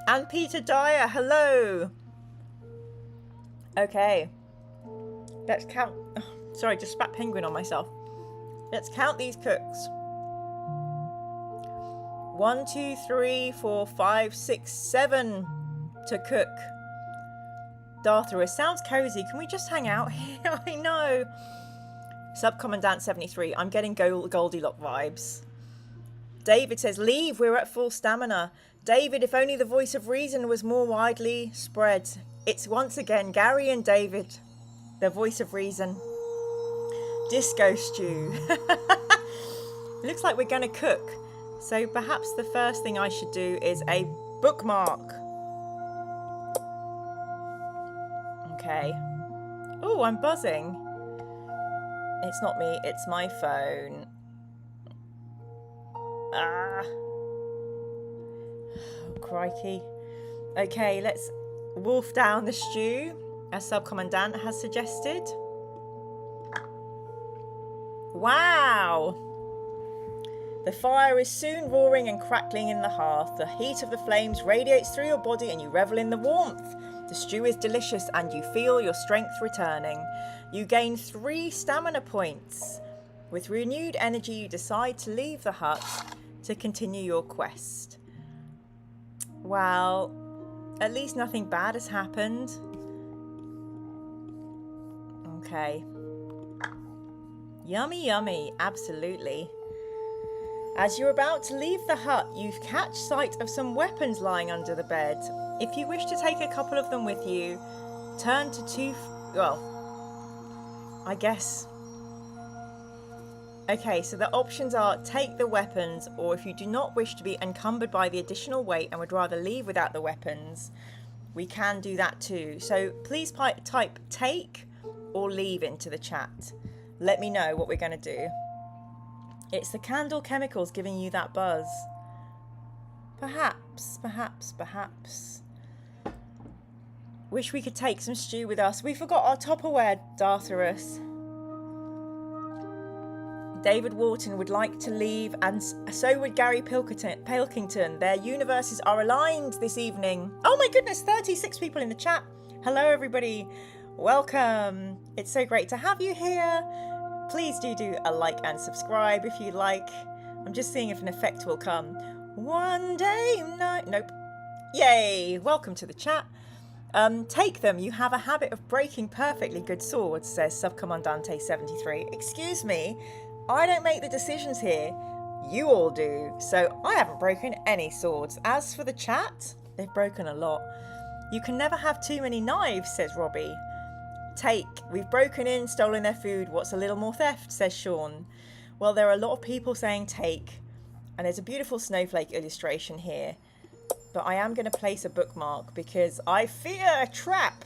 And Peter Dyer, hello. Okay. Let's count. Oh, sorry, just spat penguin on myself. Let's count these cooks. 1, 2, 3, 4, 5, 6, 7 to cook. Darthra, sounds cozy. Can we just hang out here? I know. Subcommandant 73. I'm getting Goldilocks vibes. David says, leave. We're at full stamina. David, if only the voice of reason was more widely spread. It's once again Gary and David, the voice of reason. Disco stew. Looks like we're going to cook. So perhaps the first thing I should do is a bookmark. Okay. Oh, I'm buzzing. It's not me, it's my phone. Ah. Oh, crikey. Okay, let's wolf down the stew, as Subcommandant has suggested. Wow! The fire is soon roaring and crackling in the hearth. The heat of the flames radiates through your body and you revel in the warmth. The stew is delicious and you feel your strength returning. You gain 3 stamina points. With renewed energy, you decide to leave the hut to continue your quest. Well, at least nothing bad has happened. Okay. Yummy, yummy, absolutely. As you're about to leave the hut, you catch sight of some weapons lying under the bed. If you wish to take a couple of them with you, turn to I guess. Okay, so the options are take the weapons, or if you do not wish to be encumbered by the additional weight and would rather leave without the weapons, we can do that too. So please type take or leave into the chat. Let me know what we're going to do. It's the candle chemicals giving you that buzz. Perhaps. Wish we could take some stew with us. We forgot our Tupperware, Dartharus. David Wharton would like to leave, and so would Gary Pilkington. Their universes are aligned this evening. Oh my goodness, 36 people in the chat. Hello, everybody. Welcome. It's so great to have you here. Please do a like and subscribe if you like. I'm just seeing if an effect will come. One day night. Nope. Yay. Welcome to the chat. Take them. You have a habit of breaking perfectly good swords, says Subcommandante 73. Excuse me. I don't make the decisions here. You all do. So I haven't broken any swords. As for the chat, they've broken a lot. You can never have too many knives, says Robbie. Take. We've broken in, stolen their food. What's a little more theft, says Sean. Well, there are a lot of people saying take. And there's a beautiful snowflake illustration here. But I am going to place a bookmark because I fear a trap.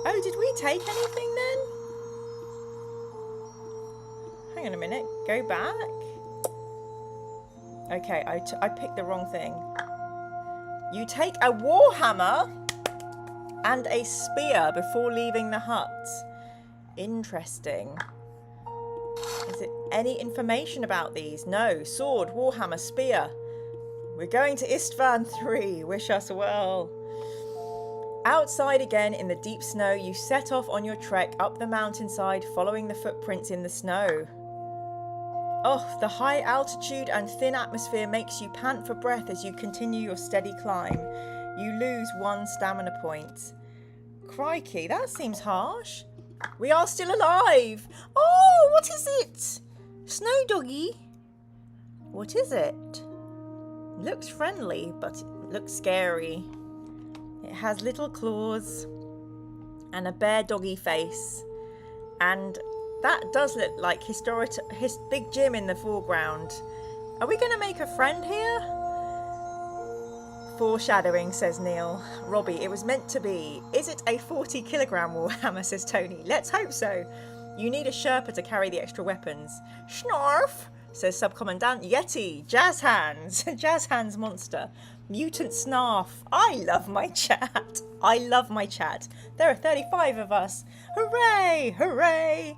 Oh, did we take anything then? Hang on a minute. Go back. Okay, I picked the wrong thing. You take a warhammer and a spear before leaving the hut. Interesting. Is it any information about these? No. Sword, warhammer, spear. We're going to Istvan 3. Wish us well. Outside again in the deep snow, you set off on your trek up the mountainside, following the footprints in the snow. Oh, the high altitude and thin atmosphere makes you pant for breath as you continue your steady climb. You lose 1 stamina point. Crikey, that seems harsh. We are still alive. Oh, what is it? Snow doggy? What is it? Looks friendly, but it looks scary. It has little claws and a bear doggy face. And that does look like his big Jim in the foreground. Are we going to make a friend here? Foreshadowing, says Neil. Robbie, it was meant to be. Is it a 40-kilogram warhammer, says Tony. Let's hope so. You need a Sherpa to carry the extra weapons. Snarf, says Subcommandant. Yeti, jazz hands. Jazz hands monster. Mutant snarf. I love my chat. I love my chat. There are 35 of us. Hooray! Hooray!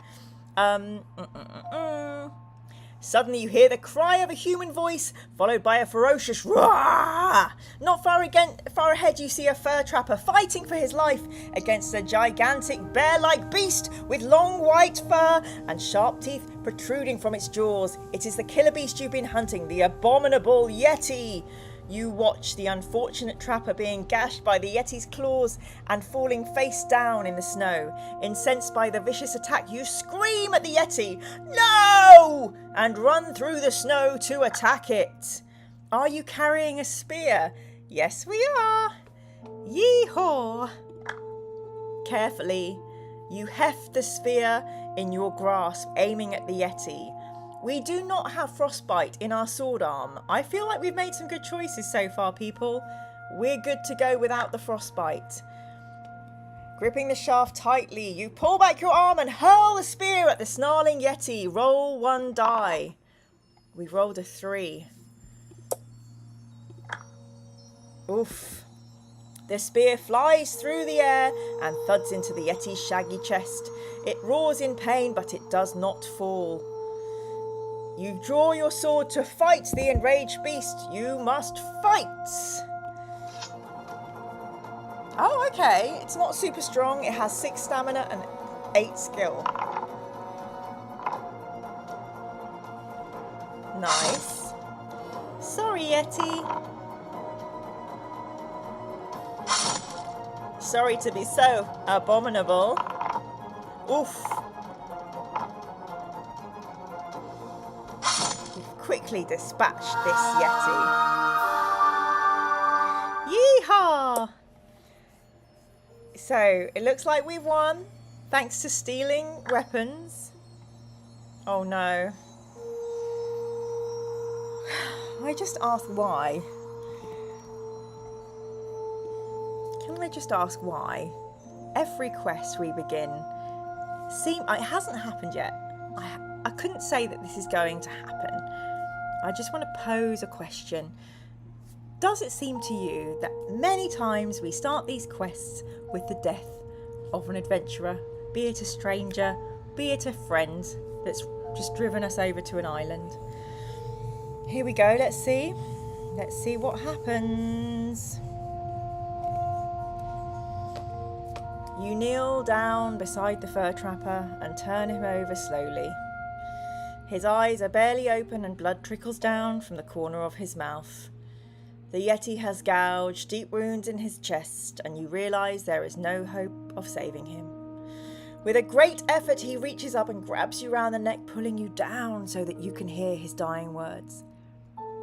Suddenly you hear the cry of a human voice, followed by a ferocious roar. Not far ahead you see a fur trapper fighting for his life against a gigantic bear-like beast with long white fur and sharp teeth protruding from its jaws. It is the killer beast you've been hunting, the abominable yeti. You watch the unfortunate trapper being gashed by the yeti's claws and falling face down in the snow. Incensed by the vicious attack, you scream at the yeti, "No!" and run through the snow to attack it. Are you carrying a spear? Yes, we are. Yee-haw. Carefully, You heft the spear in your grasp, aiming at the yeti. We do not have frostbite in our sword arm. I feel like we've made some good choices so far, people. We're good to go without the frostbite. Gripping the shaft tightly, you pull back your arm and hurl the spear at the snarling yeti. Roll 1 die. We rolled a 3. Oof. The spear flies through the air and thuds into the yeti's shaggy chest. It roars in pain, but it does not fall. You draw your sword to fight the enraged beast. You must fight. Oh, okay. It's not super strong. It has 6 stamina and 8 skill. Nice. Sorry, Yeti. Sorry to be so abominable. Oof. We've quickly dispatched this Yeti. Yeehaw! So, it looks like we've won, thanks to stealing weapons. Oh no. I just ask why. Can I just ask why? Every quest we begin, it hasn't happened yet. I couldn't say that this is going to happen. I just want to pose a question. Does it seem to you that many times we start these quests with the death of an adventurer, be it a stranger, be it a friend that's just driven us over to an island? Here we go, let's see. Let's see what happens. You kneel down beside the fur trapper and turn him over slowly. His eyes are barely open and blood trickles down from the corner of his mouth. The yeti has gouged deep wounds in his chest, and you realise there is no hope of saving him. With a great effort, he reaches up and grabs you round the neck, pulling you down so that you can hear his dying words.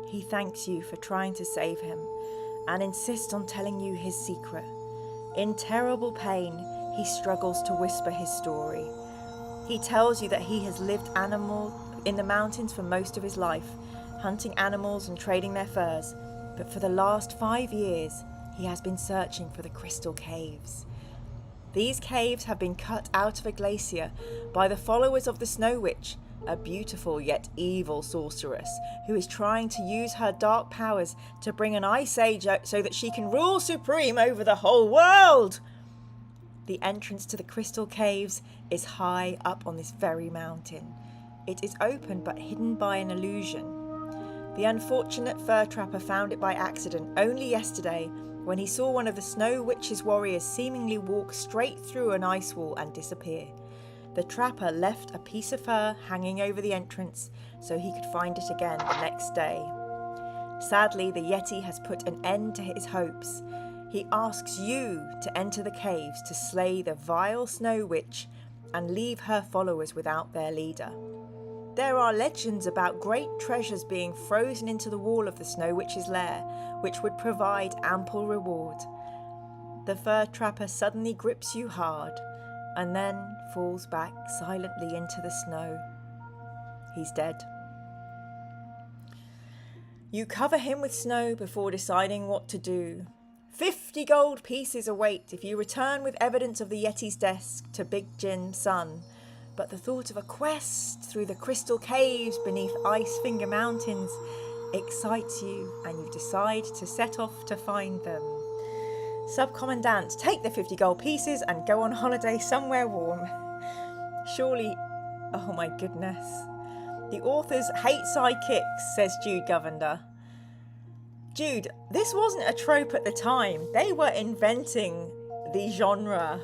He thanks you for trying to save him and insists on telling you his secret. In terrible pain, he struggles to whisper his story. He tells you that he has lived in the mountains for most of his life, hunting animals and trading their furs. But for the last 5 years, he has been searching for the crystal caves. These caves have been cut out of a glacier by the followers of the Snow Witch, a beautiful yet evil sorceress who is trying to use her dark powers to bring an ice age so that she can rule supreme over the whole world. The entrance to the crystal caves is high up on this very mountain. It is open but hidden by an illusion. The unfortunate fur trapper found it by accident only yesterday when he saw one of the Snow Witch's warriors seemingly walk straight through an ice wall and disappear. The trapper left a piece of fur hanging over the entrance so he could find it again the next day. Sadly, the yeti has put an end to his hopes. He asks you to enter the caves to slay the vile Snow Witch and leave her followers without their leader. There are legends about great treasures being frozen into the wall of the Snow Witch's lair, which would provide ample reward. The fur trapper suddenly grips you hard, and then falls back silently into the snow. He's dead. You cover him with snow before deciding what to do. 50 gold pieces await if you return with evidence of the yeti's death to Big Jim's son. But the thought of a quest through the crystal caves beneath Icefinger Mountains excites you, and you decide to set off to find them. Subcommandant, take the 50 gold pieces and go on holiday somewhere warm. Surely, oh my goodness. The authors hate sidekicks, says Jude Govender. Jude, this wasn't a trope at the time. They were inventing the genre.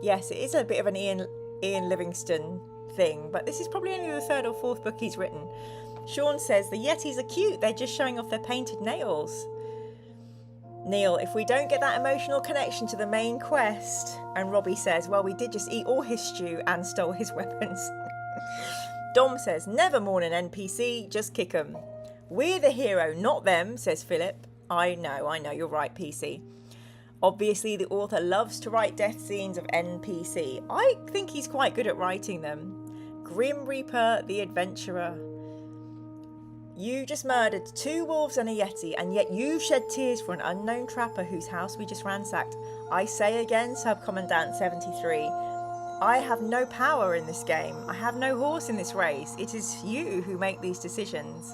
Yes, it is a bit of an Ian Livingstone thing, but this is probably only the 3rd or 4th book he's written. Sean says, the Yetis are cute, they're just showing off their painted nails. Neil, if we don't get that emotional connection to the main quest. And Robbie says, well, we did just eat all his stew and stole his weapons. Dom says, never mourn an NPC, just kick 'em. We're the hero, not them, says Philip. I know, you're right, PC. Obviously, the author loves to write death scenes of NPC. I think he's quite good at writing them. Grim Reaper, the adventurer. You just murdered 2 wolves and a yeti, and yet you've shed tears for an unknown trapper whose house we just ransacked. I say again, Subcommandant 73, I have no power in this game. I have no horse in this race. It is you who make these decisions.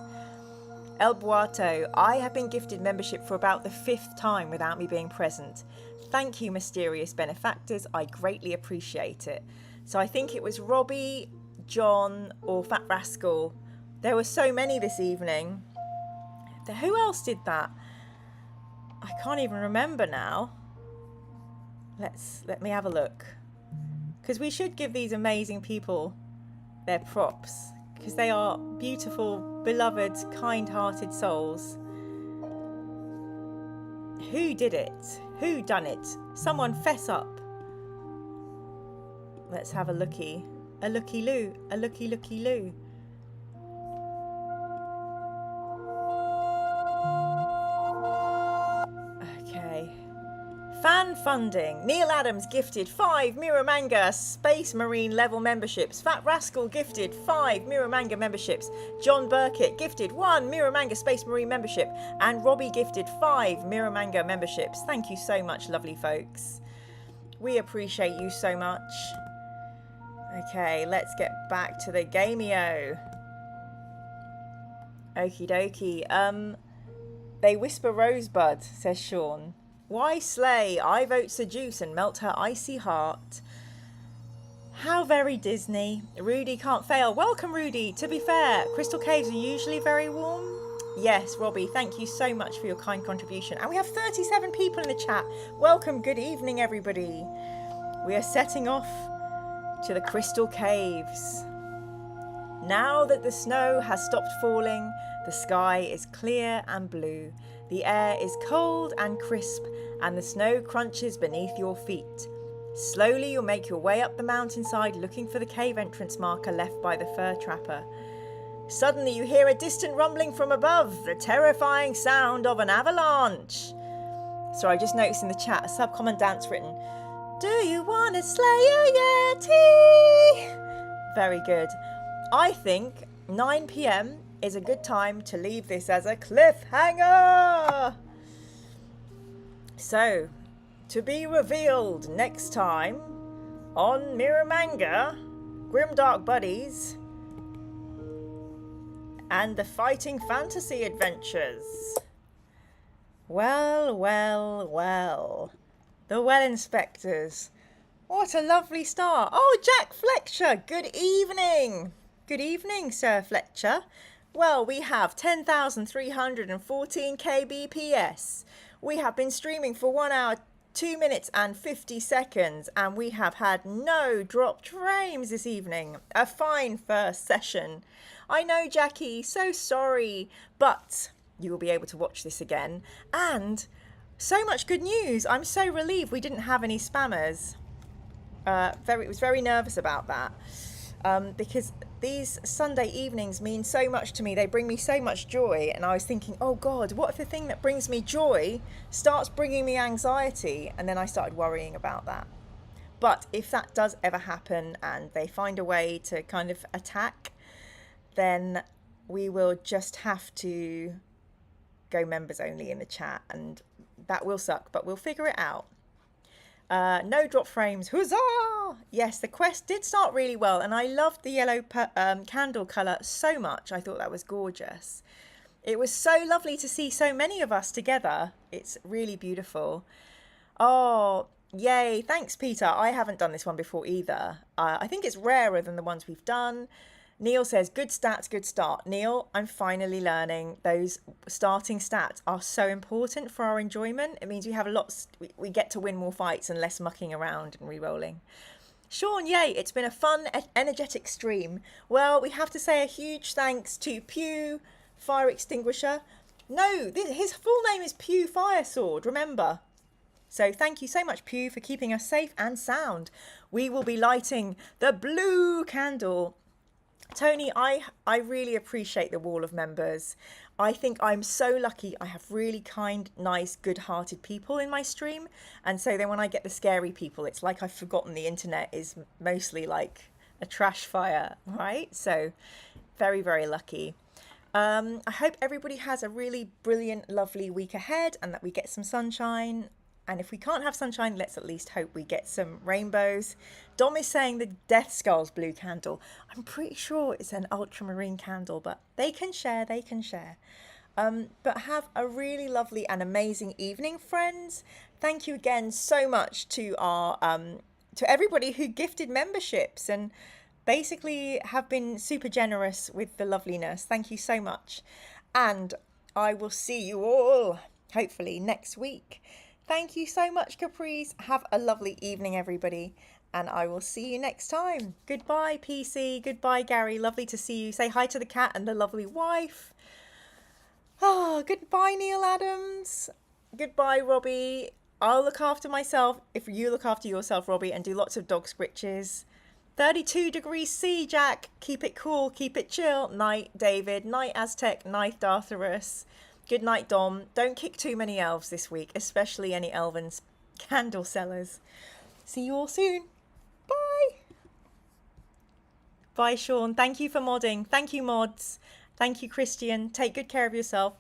El Buato, I have been gifted membership for about the 5th time without me being present. Thank you, mysterious benefactors. I greatly appreciate it. So I think it was Robbie, John, or Fat Rascal. There were so many this evening. Who else did that? I can't even remember now. Let me have a look. Because we should give these amazing people their props. Because they are beautiful, beloved, kind-hearted souls. Who did it? Who done it? Someone fess up. Let's have a looky. A looky-loo. A looky-looky-loo. Fan funding. Neil Adams gifted 5 Miramanga Space Marine level memberships. Fat Rascal gifted 5 Miramanga memberships. John Burkett gifted 1 Miramanga Space Marine membership. And Robbie gifted 5 Miramanga memberships. Thank you so much, lovely folks. We appreciate you so much. Okay, let's get back to the gameo. Okie dokie. They whisper Rosebud, says Sean. Why slay? I vote seduce and melt her icy heart. How very Disney. Rudy can't fail. Welcome, Rudy. To be fair, crystal caves are usually very warm. Yes, Robbie, thank you so much for your kind contribution. And we have 37 people in the chat. Welcome, good evening, everybody. We are setting off to the crystal caves. Now that the snow has stopped falling, the sky is clear and blue. The air is cold and crisp, and the snow crunches beneath your feet. Slowly you'll make your way up the mountainside looking for the cave entrance marker left by the fur trapper. Suddenly you hear a distant rumbling from above, the terrifying sound of an avalanche. So I just noticed in the chat, a subcommandant's written, do you want to slay a yeti? Very good. I think 9 p.m. is a good time to leave this as a cliffhanger. So, to be revealed next time on Miramanga, Grimdark Buddies, and the Fighting Fantasy Adventures. Well, well, well. The Well Inspectors. What a lovely start. Oh, Jack Fletcher, good evening. Good evening, Sir Fletcher. Well, we have 10,314 kbps. We have been streaming for 1 hour, 2 minutes and 50 seconds, and we have had no dropped frames this evening. A fine first session. I know, Jackie, so sorry, but you will be able to watch this again. And so much good news. I'm so relieved we didn't have any spammers. Was very nervous about that. Because these Sunday evenings mean so much to me. They bring me so much joy. And I was thinking, oh God, what if the thing that brings me joy starts bringing me anxiety? And then I started worrying about that. But if that does ever happen and they find a way to kind of attack, then we will just have to go members only in the chat. And that will suck, but we'll figure it out. No drop frames, huzzah! Yes, the quest did start really well, and I loved the yellow candle colour so much. I thought that was gorgeous. It was so lovely to see so many of us together. It's really beautiful. Oh, yay, thanks, Peter. I haven't done this one before either. I think it's rarer than the ones we've done. Neil says, good stats, good start. Neil, I'm finally learning those starting stats are so important for our enjoyment. It means we have we get to win more fights and less mucking around and re-rolling. Sean, yay, it's been a fun, energetic stream. Well, we have to say a huge thanks to Pew Fire Extinguisher. No, his full name is Pew Firesword, remember. So thank you so much, Pew, for keeping us safe and sound. We will be lighting the blue candle. Tony, I really appreciate the wall of members. I think I'm so lucky. I have really kind, nice, good-hearted people in my stream. And so then when I get the scary people, it's like I've forgotten the internet is mostly like a trash fire, right? So very, very lucky. I hope everybody has a really brilliant, lovely week ahead and that we get some sunshine. And if we can't have sunshine, let's at least hope we get some rainbows. Dom is saying the Death Skulls blue candle. I'm pretty sure it's an ultramarine candle, but they can share, they can share. But have a really lovely and amazing evening, friends. Thank you again so much to our to everybody who gifted memberships and basically have been super generous with the loveliness. Thank you so much. And I will see you all hopefully next week. Thank you so much, Caprice. Have a lovely evening, everybody. And I will see you next time. Goodbye, PC. Goodbye, Gary. Lovely to see you. Say hi to the cat and the lovely wife. Oh, goodbye, Neil Adams. Goodbye, Robbie. I'll look after myself if you look after yourself, Robbie, and do lots of dog scritches. 32 degrees C, Jack. Keep it cool. Keep it chill. Night, David. Night, Aztec. Night, Dartharus. Good night, Dom. Don't kick too many elves this week, especially any elven candle sellers. See you all soon. Bye. Bye, Sean. Thank you for modding. Thank you, mods. Thank you, Christian. Take good care of yourself.